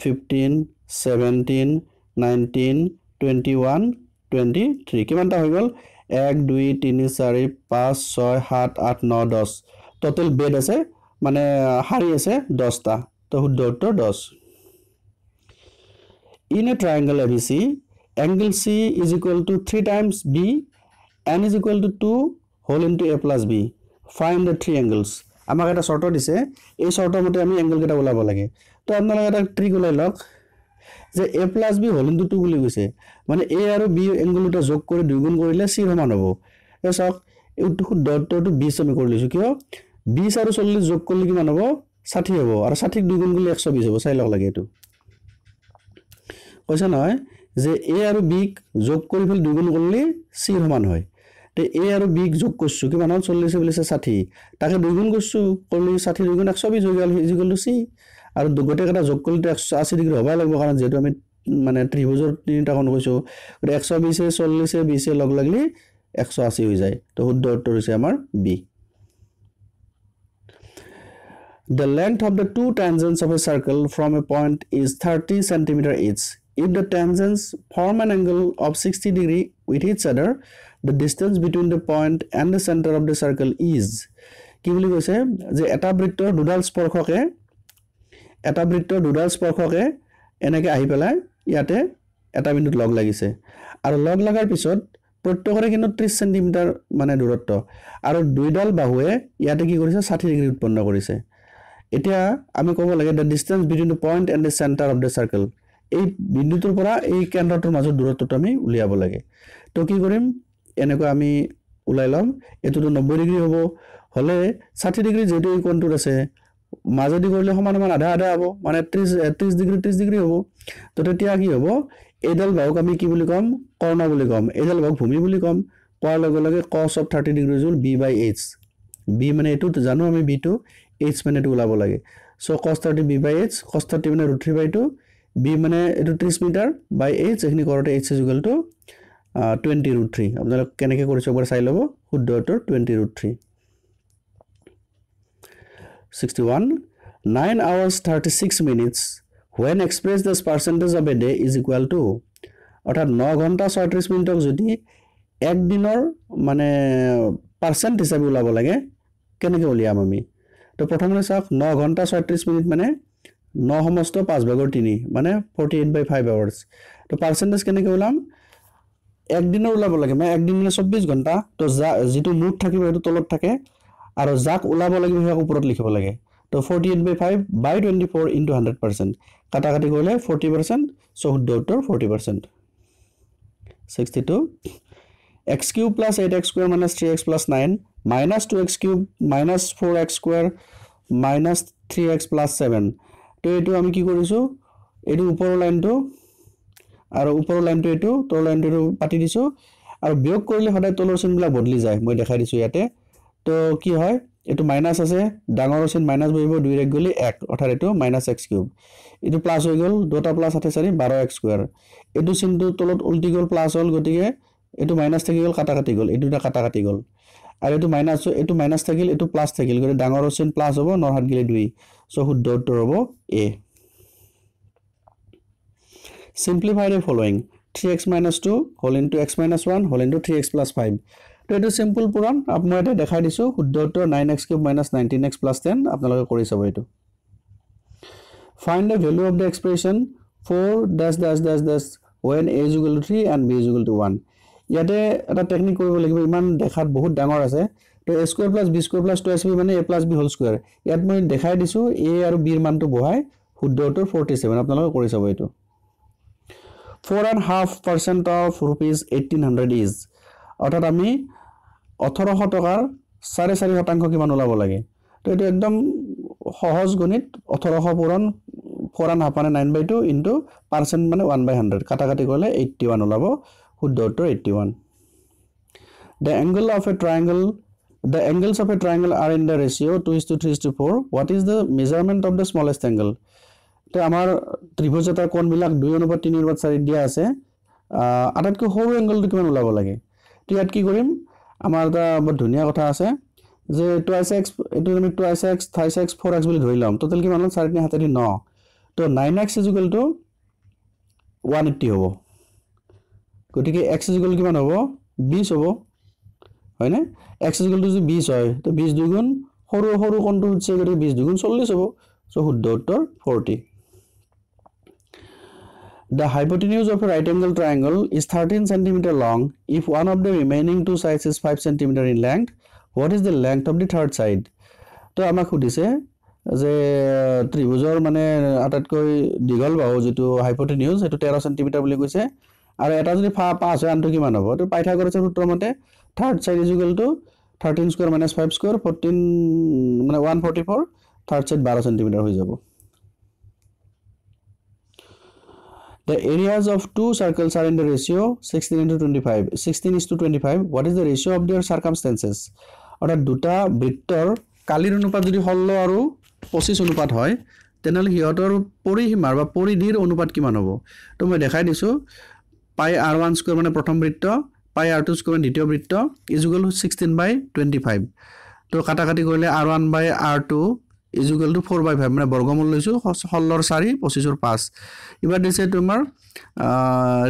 15 17 19 21 23 কিমানটা হৈ গল 1 2 3 4 5 6 7 8 9 10 টোটাল বেড আছে মানে হাৰি আছে 10 টা তো শুদ্ধ উত্তৰ 10 in a triangle ABC angle C is equal to 3 times B n is equal to 2 whole into A plus B find the three angles আমাক এটা শর্ত দিছে এই শৰ্তৰ মতে আমি এংগল কেটা ওলাব লাগে তো আপোনালোকে এটা ট্ৰিক ওলাই লওক যে A plus B whole into 2 বুলি কৈছে মানে A আৰু B এংগল দুটা যোগ কৰি দুই গুণ কৰিলে C সমান হ'ব এই চাওক এই শুদ্ধ উত্তৰটো 20 আমি কৰি লৈছো কিয় 20 আৰু 40 যোগ কৰিলে কিমান হ'ব 60 হ'ব আৰু 60 ক দুই গুণ কৰিলে 120 হ'ব চাই লওক লাগে এটো কৈছে নহয় যে A আৰু B ক যোগ কৰি ফেল দুই গুণ কৰিলে C সমান হয় তে A আৰু B ক যোগ কৰছো কিমান হ'ল 40 বলিছে 60 তাকে দুই গুণ কৰছো কৰিলে 60 দুই গুণ 120 হৈ গল ইকুৱেল টু C আৰু দুগতে এটা যোগ কৰিলে 180 ডিগ্ৰী হ'ব লাগিব কাৰণ যেটো আমি মানে ত্ৰিভুজৰ তিনিটা কোণ কৈছো 120 40 20 লগ লাগলি 180 হৈ যায় তো শুদ্ধ উত্তৰ হৈছে আমাৰ B The length of the two tangents of a circle from a point is 30 cm each. If the tangents form an angle of 60 degree with each other, the distance between the point and the center of the circle is. কি বুলি কৈছে যে এটা বৃত্তৰ দুডাল স্পৰ্শকে এনেকৈ আহি পেলাই ইয়াতে এটা বিন্দুত লগ লাগিছে আৰু লগ লাগাৰ পিছত প্ৰত্যেকৰে কিন্তু 30 cm মানে দূৰত্ব আৰু দুইডাল বাহুৱে ইয়াতে কি কৰিছে 60 ডিগ্ৰী উৎপন্ন কৰিছে এতিয়া আমি ক'ব লাগে the distance between the point and the center of the circle এই বিন্দুটোৰ পৰা এই কেন্দ্ৰটোৰ মাজৰ দূৰত্বটো আমি উলিয়াব লাগে তো কি কৰিম এনেকৈ আমি উলাই লম এটোটো 90 ডিগ্ৰী হ'ব হলে 60 ডিগ্ৰী যেটো এই কোণটোত আছে মাজেদি কৰিলে সমান সমান আধা আধা হ'ব মানে 30 ডিগ্ৰী হ'ব তো তেতিয়া কি হ'ব এইডাল বাহুক আমি কি বুলি কম কৰ্ণ বুলি কম এইডাল বাহুক ভূমি বুলি কম কোৱাৰ লগে লগে cos of 30 degree জুল b/h b মানে এটো জানো আমি b টো h মানে এটো ওলাব লাগে সো cos 30 b/h cos 30 মানে √3/2 b মানে এটো 30 মিটাৰ বাই h এখিনি কৰতে h is equal to 20 √3 আপোনালোক কেনেকৈ কৰিছে একবাৰ চাই লব শুদ্ধ উত্তৰ 20 √3 61 9 hours 36 minutes when expressed as percentage of a day is equal to অৰ্থাৎ 9 ঘণ্টা 36 মিনিটক যদি এক দিনৰ মানে পাৰ্সেন্ট হিচাপে ওলাব লাগে কেনেকৈ উলিয়াম আমি তো প্ৰথমে চাওক 9 ঘণ্টা 36 মিনিট মানে 9 সমস্ত 5/3 মানে 48/5 hours তো পার্সেন্টেজ কেনেকৈ ওলাম এক দিনৰ ওলাব লাগে মানে এক দিন মানে 24 ঘণ্টা তো যেটো মুঠ থাকিব এটো তলত থাকে আৰু যাক ওলাব লাগিব হেক ওপৰত লিখিব লাগে তো 48/5 by 24 into 100% কাটাকাটি কৰিলে 40% সো শুদ্ধ উত্তৰ 40% 62 x cube plus 8x square minus 3x plus 9 minus 2x cube minus 4x square minus 3x plus 7 তো এটো আমি কি কৰিছো এটো ওপৰৰ লাইনটো আৰু ওপৰৰ লাইনটো এটো তলৰ লাইনটো পাতি দিছো আৰু বিয়োগ কৰিলে সদায় তলৰ চিনগুলা বদলি যায় মই দেখাই দিছো ইয়াতে তো কি হয় এটো মাইনাস আছে ডাঙৰ চিন মাইনাস বহিব 2 ৰেক গলি 1 অৰ্থাৎ এটো -x কিউব এটো প্লাস হৈ গল 2টা প্লাস 4 12x স্কয়ার এটো চিনটো তলত উল্টি গল প্লাস হল গতিকে এটো মাইনাস থাকি গল কাটাকাটি গল এটোটা কাটাকাটি গল আৰু এইটো মাইনাছ থাকিল এইটো প্লাছ থাকিল গতিকে ডাঙৰ চিন প্লাছ হ'ব 9 7 গিলে 2 সো শুদ্ধ উত্তৰ হ'ব এ simplify the following 3x minus 2 whole into x minus 1 whole into 3x plus 5 তো এটো সিম্পল পুরান মই এটা দেখাই দিছো শুদ্ধ উত্তৰ 9x cube minus 19x plus 10 আপোনালোকে কৰি চাব এটো find the value of the expression 4 dash dash dash dash when a is equal to 3 and b is equal to 1 ইয়াতে এটা টেকনিক কৰিব লাগিব ইমান দেখাত বহুত ডাঙৰ আছে তো a square plus b square plus 2ab মানে a plus b whole square ইয়াত মই দেখাই দিছো a আৰু b ৰ মানটো বহাই শুদ্ধ উত্তৰ 47 আপোনালোকে কৰি চাব এটো 4.5% of rupees 1800 is অৰ্থাৎ আমি 1800 টকাৰ 4.5% কিমান ওলাব লাগে তো এটো একদম সহজ গণিত 1800 পূৰণ 4.5 মানে 9/2 ইনটু পাৰ্সেন্ট মানে 1/100 কাটাকাটি কৰিলে 81 ওলাব শুদ্ধ উত্তৰ 81 the angles of a triangle are in the ratio 2:3:4 what is the measurement of the smallest angle তো আমাৰ ত্ৰিভুজ এটাৰ কোণ বিলাক 2:3:4 দিয়া আছে আটাইতকৈ সৰু এংগলটো কিমান ওলাব লাগে তো ইয়াত কি কৰিম আমাৰ এটা বহুত ধুনীয়া কথা আছে যে 2x এটো আমি 2x 3x 4x বুলি ধৰি লম টোটাল কিমান হ'ল 4 7 9 তো 9x = 180 হ'ব গতিকে x = কিমান হ'ব 20 হ'ব হয় না x = যদি 20 হয় তো 20 দুগুণ সৰু সৰু কোণটো হচ্ছে গতিকে 20 দুগুণ 40 হ'ব সো শুদ্ধ উত্তৰ 40 The hypotenuse of a right angle triangle is 13 cm long if one of the remaining two sides is 5 cm in length what is the length of the third side তো আমাক খুদিছে যে ত্ৰিভুজৰ মানে আটাইতকৈ দীঘল বাহু যেটো হাইপোটেনিউজ এটো 13 cm বুলি কৈছে আৰু এটা যদি 5 হয় আনটো কিমান হ'ব তো পাইথাগোৰাছৰ সূত্ৰ মতে third side is equal to 13 square minus 5 square 14 মানে 144 third side 12 cm হৈ যাব The areas of two circles are in the ratio 16:25. What is the ratio of their circumstances? অর্থাৎ দুটা বৃত্তৰ কালিৰ অনুপাত যদি 16 আৰু 25 অনুপাত হয় তেনেহলে হিয়তৰ পৰিসীমাৰ বা পৰিধিৰ অনুপাত কিমান হ'ব তো মই দেখাই দিছো পাই r1 স্কয়ার মানে প্ৰথম বৃত্ত পাই r2 স্কয়াৰ মানে দ্বিতীয় বৃত্ত = 16/25 তো কাটাকাটি কৰিলে r1/r2 is equal to 4/5 মানে বৰ্গমূল লৈছো 16 4 25 5 এবাৰ দিছে তোমাৰ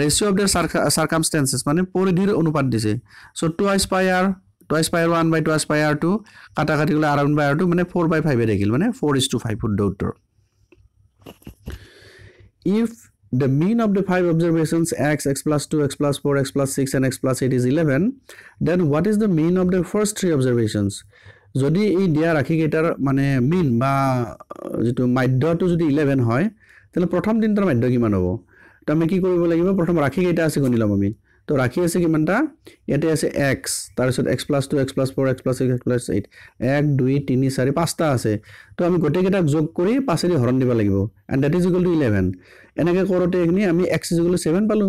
ৰেশিও অফ দেয়াৰ সাৰ্কামস্টেন্সেস মানে পৰিধিৰ অনুপাত দিছে so 2 pi r 1 by 2 pi r2 কাটাকাটি কৰিলে r1/r2 মানে 4/5 এ দেখিল মানে 4:5 শুদ্ধ উত্তৰ if the mean of the five observations x plus 2 x plus 4 x plus 6 and x plus 8 is 11 then what is the mean of the first three observations যদি এই দিয়া ৰাখি কেটাৰ মানে মিন বা যেটো মাধ্যটো যদি 11 হয় তাহলে প্ৰথম দিনটাৰ মাধ্য কিমান হ'ব তো আমি কি কৰিব লাগিব প্ৰথম ৰাখি কেটা আছে গনিলাম আমি তো ৰাখি আছে কিমানটা ইয়াতে আছে x তাৰ পিছত x plus 2 x plus 4 x plus 6 x plus 8 1 2 3 4 5টা আছে তো আমি গোটেই কেটা যোগ কৰি 5 এ হৰণ দিব লাগিব and that is equal to 11 এনেকে কৰতে এখিনি আমি x = 7 পালো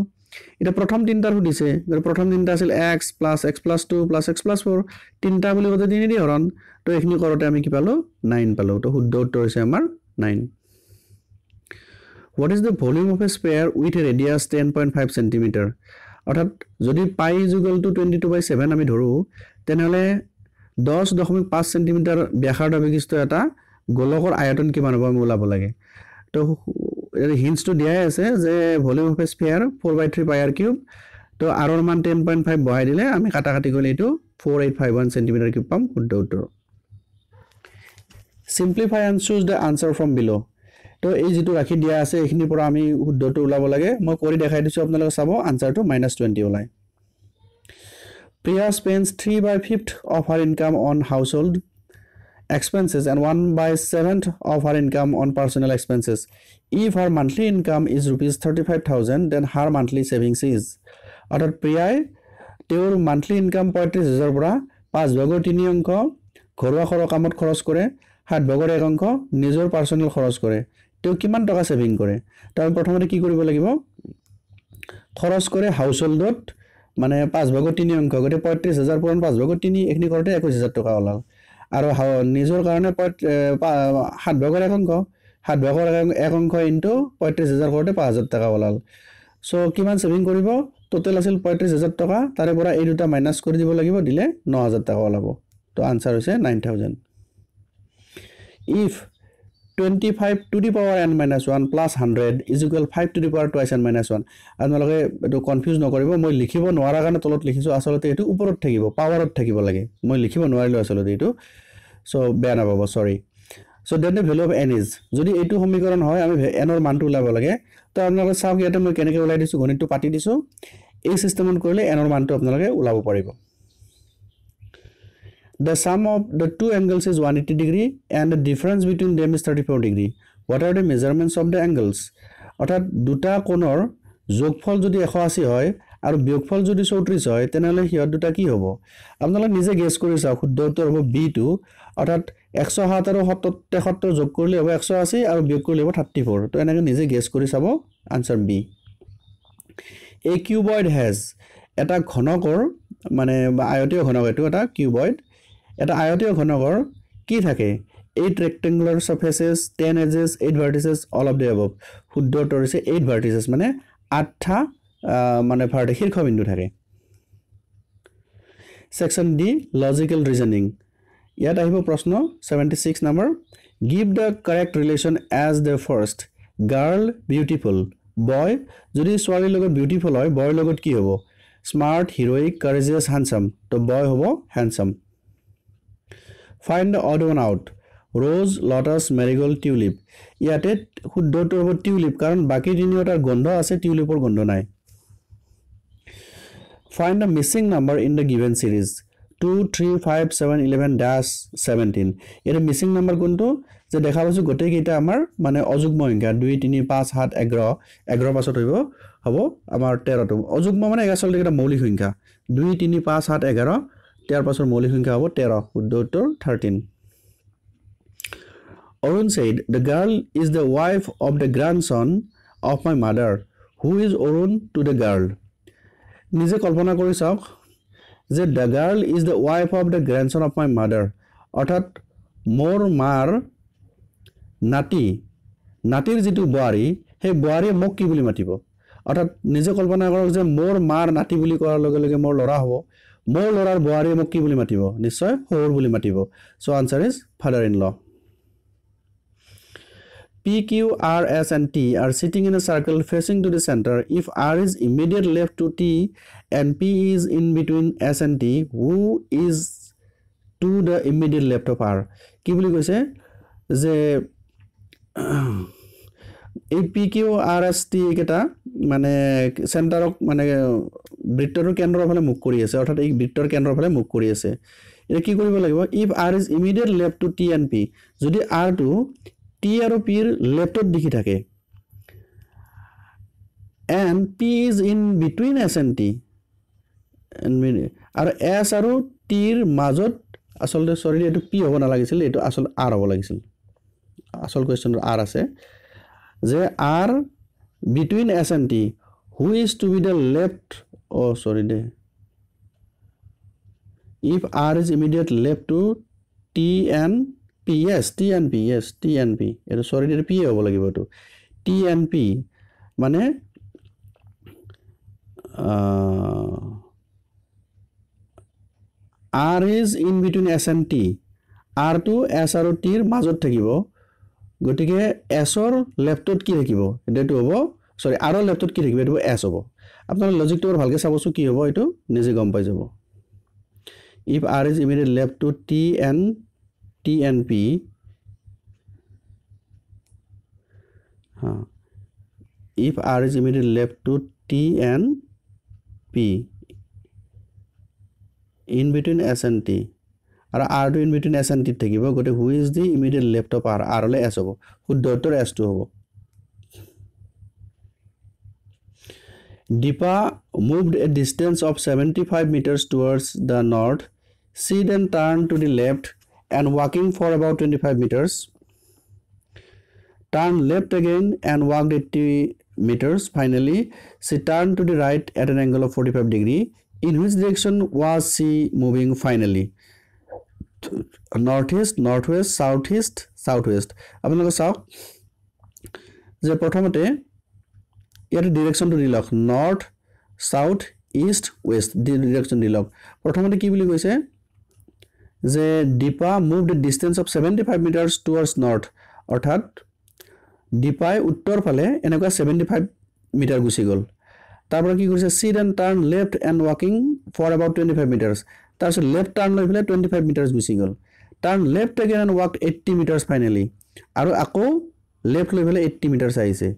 এটা প্ৰথম তিনটাৰ সুধিছে প্ৰথম তিনটা আছিল x plus 2 plus x plus 4 তিনটা বুলি কতে তিনি দি হৰণ তো এখিনি কৰতে আমি কি পালো 9 পালো তো শুদ্ধ উত্তৰ হৈছে আমাৰ 9 What is the volume of a sphere with a radius 10.5 cm অৰ্থাৎ যদি পাই = 22/7 আমি ধৰো তেনেহলে 10.5 cm ব্যাসাৰ্ধ বিশিষ্ট এটা গোলকৰ আয়তন কিমান হ'ব আমি ওলাব লাগে তো এর হিন্টস তো দিয়া আছে যে volume of A sphere 4/3 pi r cube তো r এর মান 10.5 বহাই দিলে আমি কাটাকাটি কৰিলে এটো 4851 cm কিউব পাম শুদ্ধ উত্তৰ simplify and choose the answer from below তো এই যেটো ৰাখি দিয়া আছে এখিনিৰ পৰা আমি শুদ্ধটো ওলাব লাগে মই কৰি দেখাই দিছো আপোনালোকে চাব আনসাৰটো -20 ওলাই Priya spends 3/5 of her income on household expenses and 1/7 of her income on personal expenses. If her monthly income is rupees 35,000, then her monthly savings is. অর্থাৎ প্রিয়াই তেওঁৰ monthly income 35,000 পৰা 5/3 অংক ঘৰুৱা কামত খৰচ কৰে 7/1 অংক নিজৰ পাৰ্সোনাল খৰচ কৰে তেওঁ কিমান টকা সেভিং কৰে তাৰ প্ৰথমতে কি কৰিব লাগিব খৰচ কৰে হাউসহোল্ডত মানে 5/3 অংক গতে 35,000 পৰা 5/3 এখিনি কৰতে 21,000 টকা ওলাল আৰু নিজৰ কাৰণে 7/1 অংক 7/1 অংক ইনটু 35,000 কৰতে 5,000 টকা ওলাল সো কিমান সেভিং কৰিব টোটেল আছিল ৩৫,০০০ টকা তাৰে পৰা এই দুটা মাইনাস কৰি দিব লাগিব দিলে ৯,০০০ টকা ওলাব তো আনসাৰ হৈছে ৯,০০০ if 25 to the power n minus 1 plus 100 is equal 5 to the power twice n minus 1 আপোনালোকে এটো কনফিউজ নকৰিব মই লিখিব নোৱাৰা কাৰণে তলত লিখিছো আসলতে এটো ওপৰত থাকিব পাৱাৰত থাকিব লাগে মই লিখিব নোৱাৰিলো আসলতে এটো সো বেয়া নাপাব সৰি so then the value of n is যদি এটো সমীকৰণ হয় আমি n ৰ মানটো উলাব লাগে তো আপোনালোকে চাওক ইয়াতে মই কেনেকৈ উলাই দিছো গণিতটো পাতি দিছো এই সিস্টেমত কৰিলে n ৰ মানটো আপোনালোকে উলাব পাৰিব The sum of the two angles is 180 degree and the difference between them is 34 degree. What are the measurements of the angles? অর্থাৎ দুটা কোণৰ যোগফল যদি 180 হয় আৰু বিয়োগফল যদি 34 হয় তেনেহলে হিয়ত দুটা কি হ'ব আপোনালোকে নিজে গেছ কৰি চাওক শুদ্ধ উত্তৰ হ'ব B2 অৰ্থাৎ 107 আৰু 73 যোগ কৰিলে হ'ব 180 আৰু বিয়োগ কৰিলে হ'ব 34 তো এনেকৈ নিজে গেছ কৰি চাব answer B A cuboid has এটা ঘনকৰ মানে আয়তীয় ঘনক এটো এটা কিউবয়েড এটা আয়তীয় ঘনকৰ কি থাকে 8 rectangular surfaces 10 edges 8 vertices all of the above শুদ্ধ উত্তৰ হৈছে 8 vertices মানে 8টা মানে ভাৰ্টিকেল শীৰ্ষবিন্দু থাকে সেকশন ডি লজিক্যাল ৰিজনিং ইয়াত আহিব প্ৰশ্ন 76 number give the correct relation as the first girl beautiful boy যদি ছোৱালী লগত বিউটিফুল হয় বয়ৰ লগত কি হ'ব স্মাৰ্ট heroic courageous handsome তো বয় হ'ব handsome Find the odd one out. Rose, lotus, marigold, tulip. ইয়াতে শুদ্ধ উত্তৰ হ'ব tulip কাৰণ বাকি তিনিটাৰ গন্ধ আছে tulipৰ গন্ধ নাই Find the missing number in the given series 2 3 5 7 11 -17 এটা মিসিং নাম্বার কোনটো যে দেখা পাইছো গটে কেইটা আমাৰ মানে অযুগ্ম সংখ্যা 2 3 5 7 11 11 পাছত হ'ব আমাৰ 13 টো অযুগ্ম মানে আসলে এটা মৌলিক সংখ্যা 2 3 5 7 11 ইয়াৰ পাছৰ মৌলিক সংখ্যা হ'ব 13 শুদ্ধ উত্তৰ 13 Arun said the girl is the wife of the grandson of my mother who is Arun to the girl নিজে কল্পনা কৰি চাওক যে the girl is the wife of the grandson of my mother অৰ্থাৎ মোৰ মাৰ নাতিৰ যেটো বোৱাৰী সেই বোৱাৰীয়ে মোক কি বুলি মাতিব অৰ্থাৎ নিজে কল্পনা কৰক যে মোৰ মাৰ নাতি বুলি কোৱাৰ লগে লগে মোৰ ল'ৰা হ'ব মোৰ লৰাৰ বোৱাৰীয়ে মোক কি বুলি মাতিব নিশ্চয় হৰ বুলি মাতিব so answer is father in law P Q R S and T are sitting in a circle facing to the center if R is immediate left to T and P is in between S and T who is to the immediate left of R কি বুলি কৈছে যে এই P Q R S T কেটা মানে সেন্টারক মানে বৃত্তৰ কেন্দ্ৰৰ ফালে মুখ কৰি আছে অৰ্থাৎ এই বৃত্তৰ কেন্দ্ৰৰ ফালে মুখ কৰি আছে এটা কি কৰিব লাগিব if R is immediate left to T and P যদি R টো T আৰু P ৰ লেফটত দেখি থাকে and P is in between S and T আৰু S আৰু T ৰ মাজত আসলে সৰি এটো P হ'ব না লাগিছিল এটো আসল R হ'ব লাগিছিল আসল কোৱেশ্চন R আছে যে R between S and T who is to be the left oh sorry de if R is immediate left to T and P yes T and P yes T and P eto sorry de P hobo lagibo to T and P mane R is in between S and T R to S আৰু T ৰ মাজত থাকিব গটিকে S ৰ লেফটত কি থাকিব এটো হ'ব সৰি R ৰ লেফটত কি থাকিব এটো S হ'ব আপোনালোকে লজিকটো ভালকৈ চাবছো কি হ'ব এটো নিজে গম পাই যাব if R is immediate left to T and P if R is immediate left to T and P in between S and T আৰু R to in between S and T থাকিব গটে who is the immediate left of R R হলে S হ'ব শুদ্ধ উত্তৰ S2 হ'ব Deepa moved a distance of 75 meters towards the north. She then turned to the left and walking for about 25 meters. Turned left again and walked 80 meters. Finally, she turned to the right at an angle of 45 degree. In which direction was she moving finally? Northeast, northwest, southeast, southwest. আপোনালোকে চাওক যে প্ৰথমতে ইয়াতে ডিৰেকশনটো দিলক north south east west direction দিলক প্ৰথমতে কি বুলি কৈছে যে Dipa move the distance of 75 metres towards north অৰ্থাৎ দীপাই উত্তৰ ফালে এনেকুৱা 75 মিটাৰ গুচি গ'ল তাৰপৰা কি কৰিছে sit and turn left and ৱাকিং ফৰ এবাউট 25 মিটাৰছ তাৰপিছত লেফ্ট টাৰ্ণ লৈ পেলাই 25 মিটাৰছ গুচি গ'ল turn left again and walked 80 metres finally আৰু আকৌ লেফ্ট লৈ পেলাই 80 মিটাৰছ আহিছে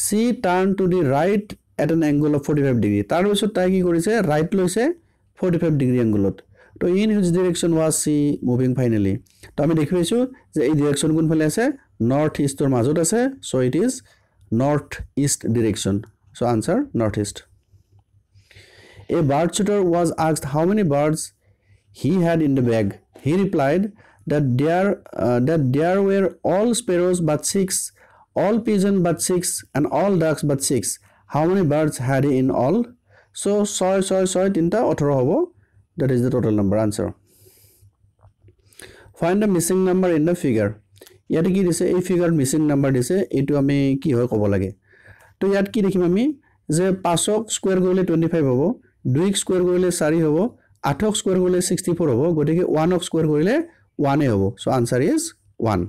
সি turn to the right at an angle of 45 degree তাৰপিছত তাই কি কৰিছে ৰাইট লৈছে 45 ডিগ্ৰী এংগলত তো in which direction was she moving finally তো আমি দেখি পাইছোঁ যে এই ডিৰেকশ্যন কোনফালে আছে নৰ্থ ইষ্টৰ মাজত আছে so' it is north east direction so' answer north east A bird shooter was asked how many birds he had in the bag. He replied that there were all sparrows but 6, all pigeons but 6, and all ducks but 6. How many birds had he in all? So, soy, tinta, 18 hobo. That is the total number. Answer. Find the missing number in the figure. Yat ki dise, a figure missing number dise, etu ame ki hoy kobo lage. To yat ki dekhim ami, je 5 square gole 25 hobo. 2 square কৰিলে 4 হ'ব 8 square কৰিলে 64 হ'ব গতিকে 1 square কৰিলে 1 এ হ'ব so answer is 1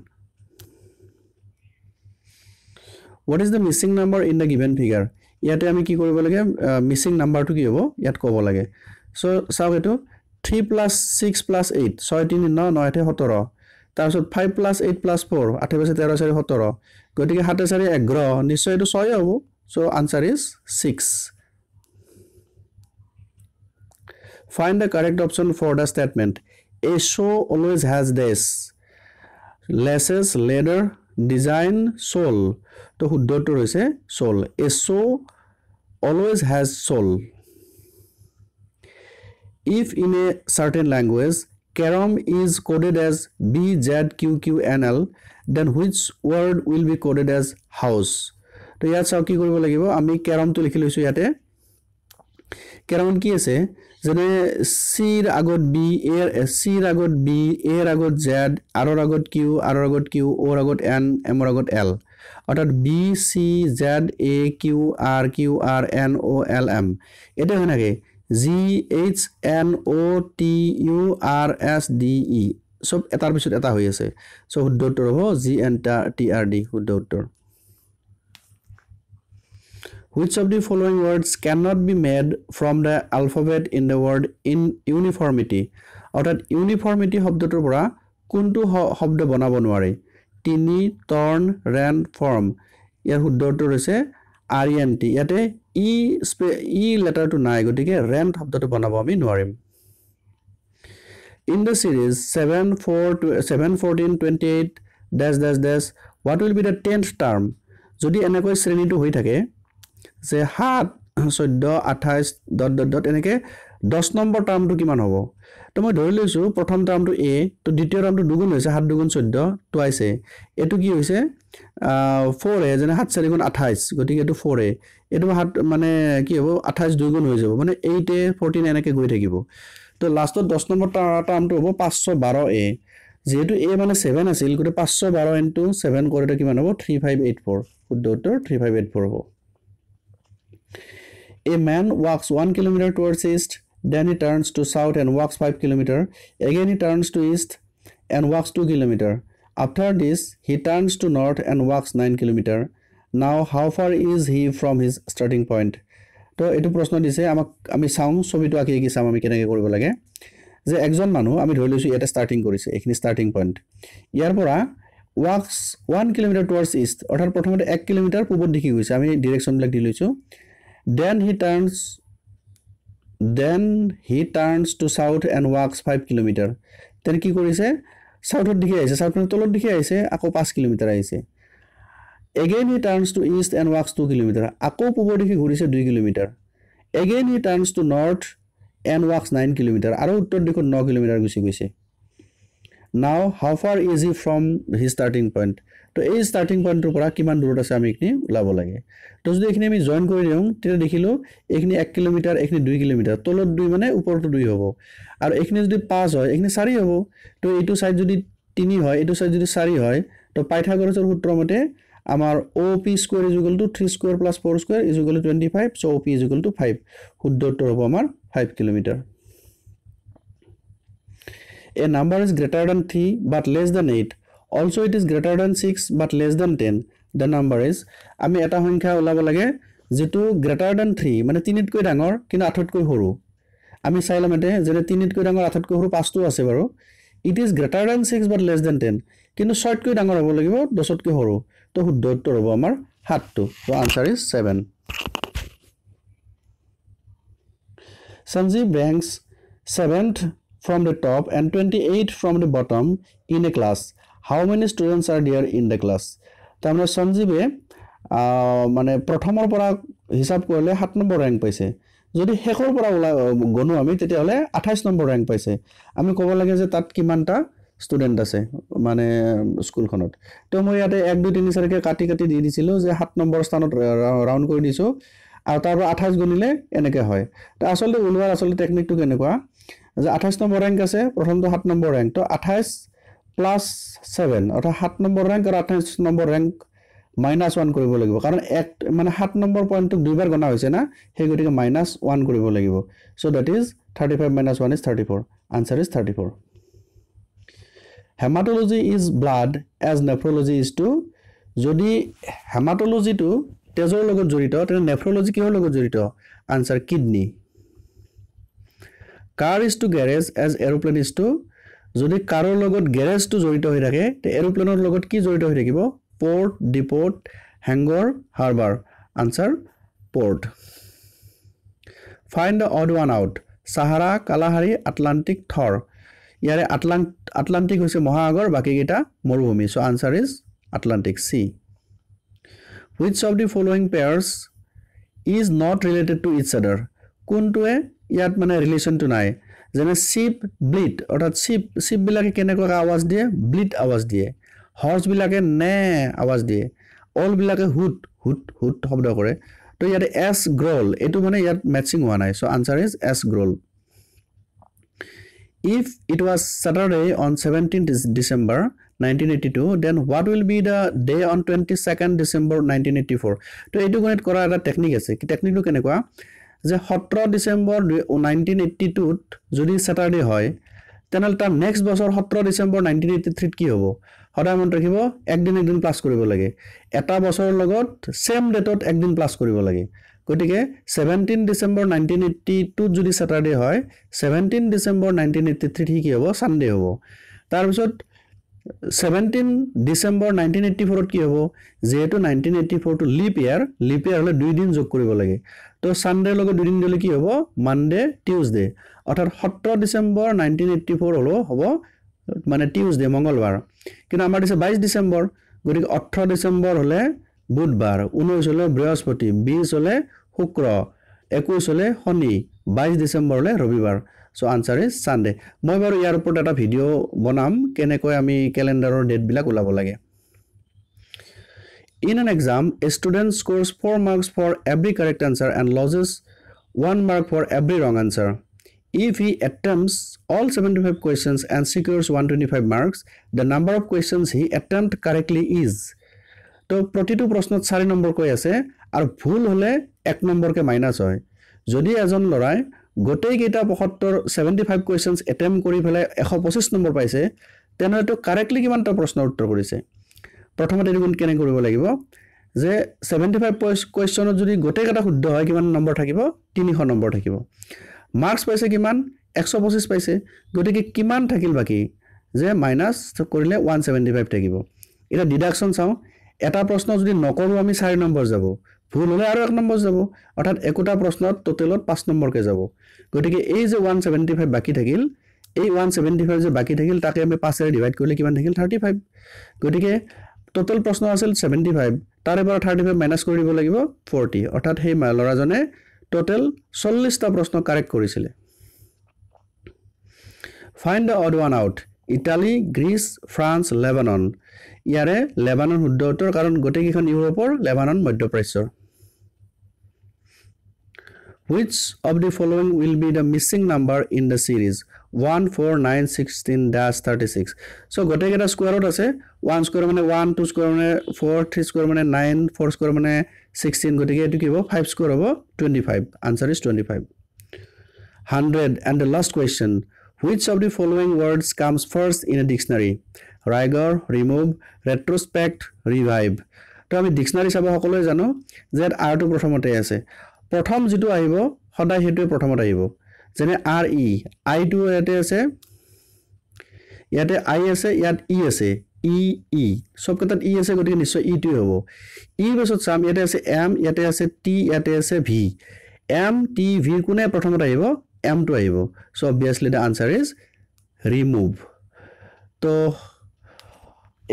what is the missing number in the given figure ইয়াতে আমি কি কৰিব লাগে মিসিং নাম্বাৰটো কি হ'ব ইয়াত ক'ব লাগে সো চাও এটো 3 + 6 + 8 6 3 9 9 17 তাৰপিছত 5 + 8 + 4 8 13 4 17 গতিকে 7 4 11 নিশ্চয় এটো 6 হ'ব so answer is 6 Find the correct option for the statement. A show always has this. Laces, leather, design, sole. So, শুদ্ধটো হৈছে sole. A show always has sole. If in a certain language, carom is coded as BZQQNL, then which word will be coded as house? তো ইয়াত চাও কি কৰিব লাগিব আমি carom টো লিখি লৈছো ইয়াতে carom কি আছে যেনে সিৰ আগত বি এৰ সিৰ আগত বি এৰ আগত জেড আৰৰ আগত কিউ আৰৰ আগত কিউ ওৰ আগত এন এমৰ আগত এল অৰ্থাৎ B C Z A Q R N O L M এটা হয় নাকি G H N O T U R S D E সব এটাৰ পিছত এটা হৈ আছে সো শুদ্ধ উত্তৰ হ'ব G N T R D শুদ্ধ উত্তৰ Which of the following words cannot be made from the alphabet in the word in uniformity? অর্থাৎ uniformity শব্দটোৰ পৰা কোনটো শব্দ বনাব নোৱাৰে তিনি টৰ্ন ৰেন ফৰ্ম ইয়াৰ শুদ্ধ উত্তৰ হৈছে RENT ইয়াতে ই লেটাৰটো নাই গতিকে ৰেন শব্দটো বনাব আমি নোৱাৰিম In the series 7-14-28 - what will be the 10th term যদি এনেকৈ শ্ৰেণীটো হৈ থাকে যে 7 14 28 এনেকে 10 নম্বৰ টাৰ্মটো কিমান হ'ব তো মই ধৰি লৈছো প্ৰথম টাৰ্মটো a তো দ্বিতীয় টাৰ্মটো দুগুণ হৈছে 7 দুগুণ 14 টুৱাইছে এটো কি হৈছে 4 এ যেনে 7 4 গুণ 28 গতিকে এটো 4 এ এটো মানে কি হ'ব 28 দুগুণ হৈ যাব মানে 8 এ 14 এনেকে গৈ থাকিব তো লাষ্টত 10 নম্বৰ টাৰ্মটো হ'ব 512 এ যেহেতু a মানে 7 আছিল গতে 512 * 7 কৰিলে কিমান হ'ব 3584 শুদ্ধ উত্তৰ 3584 হ'ব A man walks 1 kilometer towards east, then he turns to south and walks 5 kilometer. Again he turns to east and walks 2 kilometer. After this, he turns to north and walks 9 kilometer. Now, how far is he from his starting point? তো এটো প্ৰশ্ন দিছে আমাক আমি চাও ছবিটো আকি কি চাম আমি কেনেকৈ কৰিব লাগে যে একজন মানুহ আমি ধৰি লৈছো এটা ষ্টাৰ্টিং কৰিছে এখিনি ষ্টাৰ্টিং পইণ্ট ইয়াৰ পৰা walks 1 kilometer towards east অৰ্থাৎ প্ৰথমতে 1 কিলোমিটাৰ পূবত দেখি গৈছে আমি ডিৰেকচন বিলাক দি লৈছো Then he turns to south and walks 5 kilometer. Then কি কৰিছে সাউথত দেখি আহিছে সাউথৰ তলত দেখি আহিছে আকৌ 5 কিলোমিটাৰ আহিছে Again he turns to east and walks 2 kilometer. আকৌ পূবৰ দেখি ঘূৰিছে 2 kilometre Again he turns to north and walks 9 kilometer. আৰু উত্তৰ দিশত 9 কিলোমিটাৰ গুচি গৈছে Now how far is he from his starting point? তো এই স্টাৰ্টিং পইণ্টৰ পৰা কিমান দূৰত আছে আমি এখিনি উলাব লাগে তো যদি এখিনি আমি জয়েন কৰি দিওঁ তেতিয়া দেখিলো এখিনি 1 কিলোমিটাৰ এখিনি 2 কিলোমিটাৰ তলত 2 মানে ওপৰটো 2 হ'ব আৰু এখিনি যদি 5 হয় এখিনি 4 হ'ব তো এইটো সাইড যদি 3 হয় এইটো সাইড যদি 4 হয় তো পাইথাগোৰাছৰ সূত্ৰ মতে আমাৰ OP square is equal to 3 square plus 4 square is equal to 25 so OP is equal to 5 শুদ্ধ উত্তৰ হ'ব আমাৰ 5 kilometre A number is greater than 3 but less than 8 also it is greater than 6 but less than 10 the number is আমি এটা সংখ্যা ওলাব লাগে যেটো greater than 3 মানে 3 তকৈ ডাঙৰ কিন্তু 8 তকৈ সৰু আমি চাইলাম এতে যে 3 তকৈ ডাঙৰ 8 তকৈ সৰু 5 টো আছে বাৰু it is greater than 6 but less than 10 কিন্তু 6 তকৈ ডাঙৰ হ'ব লাগিব 10 তকৈ সৰু তো শুদ্ধ উত্তৰ হ'ব আমাৰ 7 টো so answer is 7 Sanjeev ranks 7th from the top and 28 from the bottom in a class how many students are there in the class তামনে সঞ্জীবে মানে প্ৰথমৰ পৰা হিসাব কৰিলে 7 নম্বৰ ৰ্যাঙ্ক পাইছে যদি হেকৰ পৰা গণো আমি তেতিয়া হলে 28 নম্বৰ ৰ্যাঙ্ক পাইছে আমি ক'ব লাগে যে তাত কিমানটা স্টুডেন্ট আছে মানে স্কুলখনত তো মই ইয়াতে 1 2 3 4 কে কাটি কাটি দি দিছিলো যে 7 নম্বৰ স্থানত ৰাউন্ড কৰি দিছো আৰু তাৰ পৰা 28 গণিলে এনেকে হয় তো আসলে উলৱাৰ আসলে টেকনিকটো কেনেকুৱা যে 28 নম্বৰ ৰ্যাঙ্ক আছে প্ৰথমটো 7 নম্বৰ ৰ্যাঙ্ক তো 28 প্লাস 7 অৰ্থাৎ 7 নম্বৰ ৰ্যাঙ্ক আৰু 28 নম্বৰ ৰ্যাঙ্ক -1 কৰিব লাগিব কাৰণ এক মানে 7 নম্বৰ পইণ্টটো দুইবাৰ গণা হৈছে না সেই গতিকে -1 কৰিব লাগিব so that is 35 - 1 is 34 answer is 34 hematology is blood as nephrology is to যদি hematology to তেজৰ লগত জড়িত তেনে nephrology কিহৰ লগত জড়িত answer kidney car is to garage as aeroplane is to যদি কাৰৰ লগত garage to জড়িত হৈ থাকে তে এৰোপ্লেনৰ লগত কি জড়িত হৈ থাকিব port depot hangar harbor answer port find the odd one out sahara kalahari atlantic thor ইয়াৰে atlantic হৈছে মহাসাগৰ বাকি কেইটা মৰুভূমি so answer is atlantic sea which of the following pairs is not related to each other কোনটোৱে ইয়াত মানে relation two নাই যেনে sheep bleat অৰ্থাৎ sheep বিলাকে কেনেকৈ আৱাজ দিয়ে bleat আৱাজ দিয়ে হৰ্স বিলাকে নে আৱাজ দিয়ে অল বিলাকে হুট হুট হুট শব্দ কৰে তো ইয়াতে s growl এটো মানে ইয়াত ম্যাচিং হোৱা নাই so answer is s growl if it was Saturday on 17th December 1982 then what will be the day on 22nd December 1984 তো এটো গণিত কৰা এটা টেকনিক আছে কি টেকনিকটো কেনেকুৱা যে 17 ডিসেম্বৰ 1982 ত যদি স্যাটাৰডে হয় তেনল তাৰ নেক্সট বছৰ 17 ডিসেম্বৰ 1983 ত কি হ'ব সদায় মন ৰাখিব একদিন প্লাস কৰিব লাগে এটা বছৰৰ লগত সেম ডেটত একদিন প্লাস কৰিব লাগে গতিকে 17 ডিসেম্বৰ 1982 যদি স্যাটাৰডে হয় 17 ডিসেম্বৰ 1983 কি হ'ব সানডে হ'ব তাৰ পিছত 17 ডিসেম্বৰ 1984 ত কি হ'ব যেহেতু 1984 টু লিপ ইয়াৰ হলে দুই দিন যোগ কৰিব লাগে তো সানডে লগে দুই দিন দিলে কি হ'ব মানডে টিউজডে অৰ্থাৎ 17 ডিসেম্বৰ 1984 হলো হ'ব মানে টিউজডে মঙ্গলবাৰ কিন্তু আমাৰ দিছে 22 ডিসেম্বৰ গতিকে 18 ডিসেম্বৰ হলে বুধবাৰ 19 হলে বৃহস্পতি 20 হলে শুক্ৰ 21 হলে শনি 22 ডিসেম্বৰ হলে ৰবিবাৰ so answer is Sunday মই বাৰু ইয়াৰ ওপৰত এটা ভিডিও বনাম কেনেকৈ আমি ক্যালেন্ডাৰৰ ডেট বিলাক উলাব লাগে In an exam a student scores 4 marks for every correct answer and loses 1 mark for every wrong answer if he attempts all 75 questions and secures 125 marks the number of questions he attempt correctly is তো প্ৰতিটো প্ৰশ্নত 4 number কৈ আছে আৰু ভুল হলে 1 নম্বৰকে minus হয় যদি এজন লৰাই গোটেই কেইটা 75 কোৱেশ্চনছ এটেম্প কৰি ফেলে 125 নম্বৰ পাইছে তেনে তো কাৰেক্টলি কিমানটা প্ৰশ্নৰ উত্তৰ কৰিছে প্ৰথমতে এগুণ কেনে কৰিব লাগিব যে 75 কোৱেশ্চনত যদি গোটেই কেইটা শুদ্ধ হয় কিমান নম্বৰ থাকিব 300 নম্বৰ থাকিব মার্কস পাইছে কিমান 125 পাইছে গতিকে কিমান থাকিল বাকি যে মাইনাস কৰিলে 175 থাকিব এটা ডিডাকশন চাও এটা প্ৰশ্ন যদি নকৰো আমি 4 নম্বৰ যাব ভুল হলে আৰু 1 নম্বৰ যাব অৰ্থাৎ একটা প্ৰশ্নত টোটালত 5 নম্বৰকে যাব গতিকে এই যে 175 বাকি থাকিল এই 175 যে বাকি থাকিল তাকে আমি 5 এৰে ডিভাইড কৰিলে কিমান থাকিল 35 গতিকে টোটাল প্ৰশ্ন আছিল 75 তাৰে পৰা 35 মাইনাস কৰি দিব লাগিব 40 অৰ্থাৎ সেই লৰাজনে টোটাল 40টা প্ৰশ্ন কাৰেক্ট কৰিছিল find the odd one out Italy Greece France Lebanon ইয়াৰে লেবানন শুদ্ধ উত্তৰ কাৰণ গোটেই কিখন ইউৰোপৰ লেবানন মধ্যপ্ৰাচ্যৰ Which of the following will be the missing number in the series 1 4 9 16-36? So gote keta square root ase 1 square mane 1 2 square mane 4 3 square mane 9 4 square mane 16 gote ke etu kibo 5 square hobo 25. Answer is 25. 100 and the last question, which of the following words comes first in a dictionary? Rigor, remove, retrospect, revive. To ami dictionary sabo hokole jano যে r to prothomote ase prothom jitu ahibo hoday hetu prothomote ahibo jene r e I to ete ase yate I ase yat e ase e sob ketat e ase gotike nishoy e to hobo e besot sam yate ase m yate ase t yate ase v m t v kune prothomote ahibo m to ahibo so obviously the answer is remove. To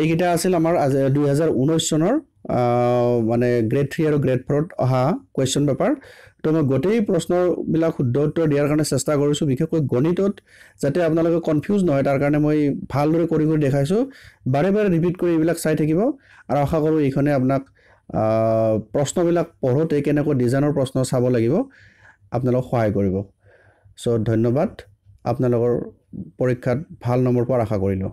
এইটা আছিল আমাৰ 2019 চনৰ মানে grade 3 আৰু grade 4 ত অহা question paper তো মই গোটেই প্ৰশ্নৰ বিলাক শুদ্ধ উত্তৰ দিয়াৰ কাৰণে চেষ্টা কৰিছো বিশেষকৈ গণিতত যাতে আপোনালোকে কনফিউজ নহয় তাৰ কাৰণে মই ভালদৰে কৰি দেখাইছো বাৰে বাৰে ৰিপিট কৰি এইবিলাক চাই থাকিব আৰু আশা কৰো এইখনে আপোনাক প্ৰশ্নবিলাক পঢ়োতে কেনেকৈ ডিজাইনৰ প্ৰশ্ন চাব লাগিব আপোনালোক সহায় কৰিব সো ধন্যবাদ আপোনালোকৰ পৰীক্ষাত ভাল নম্বৰ পোৱাৰ আশা কৰিলো।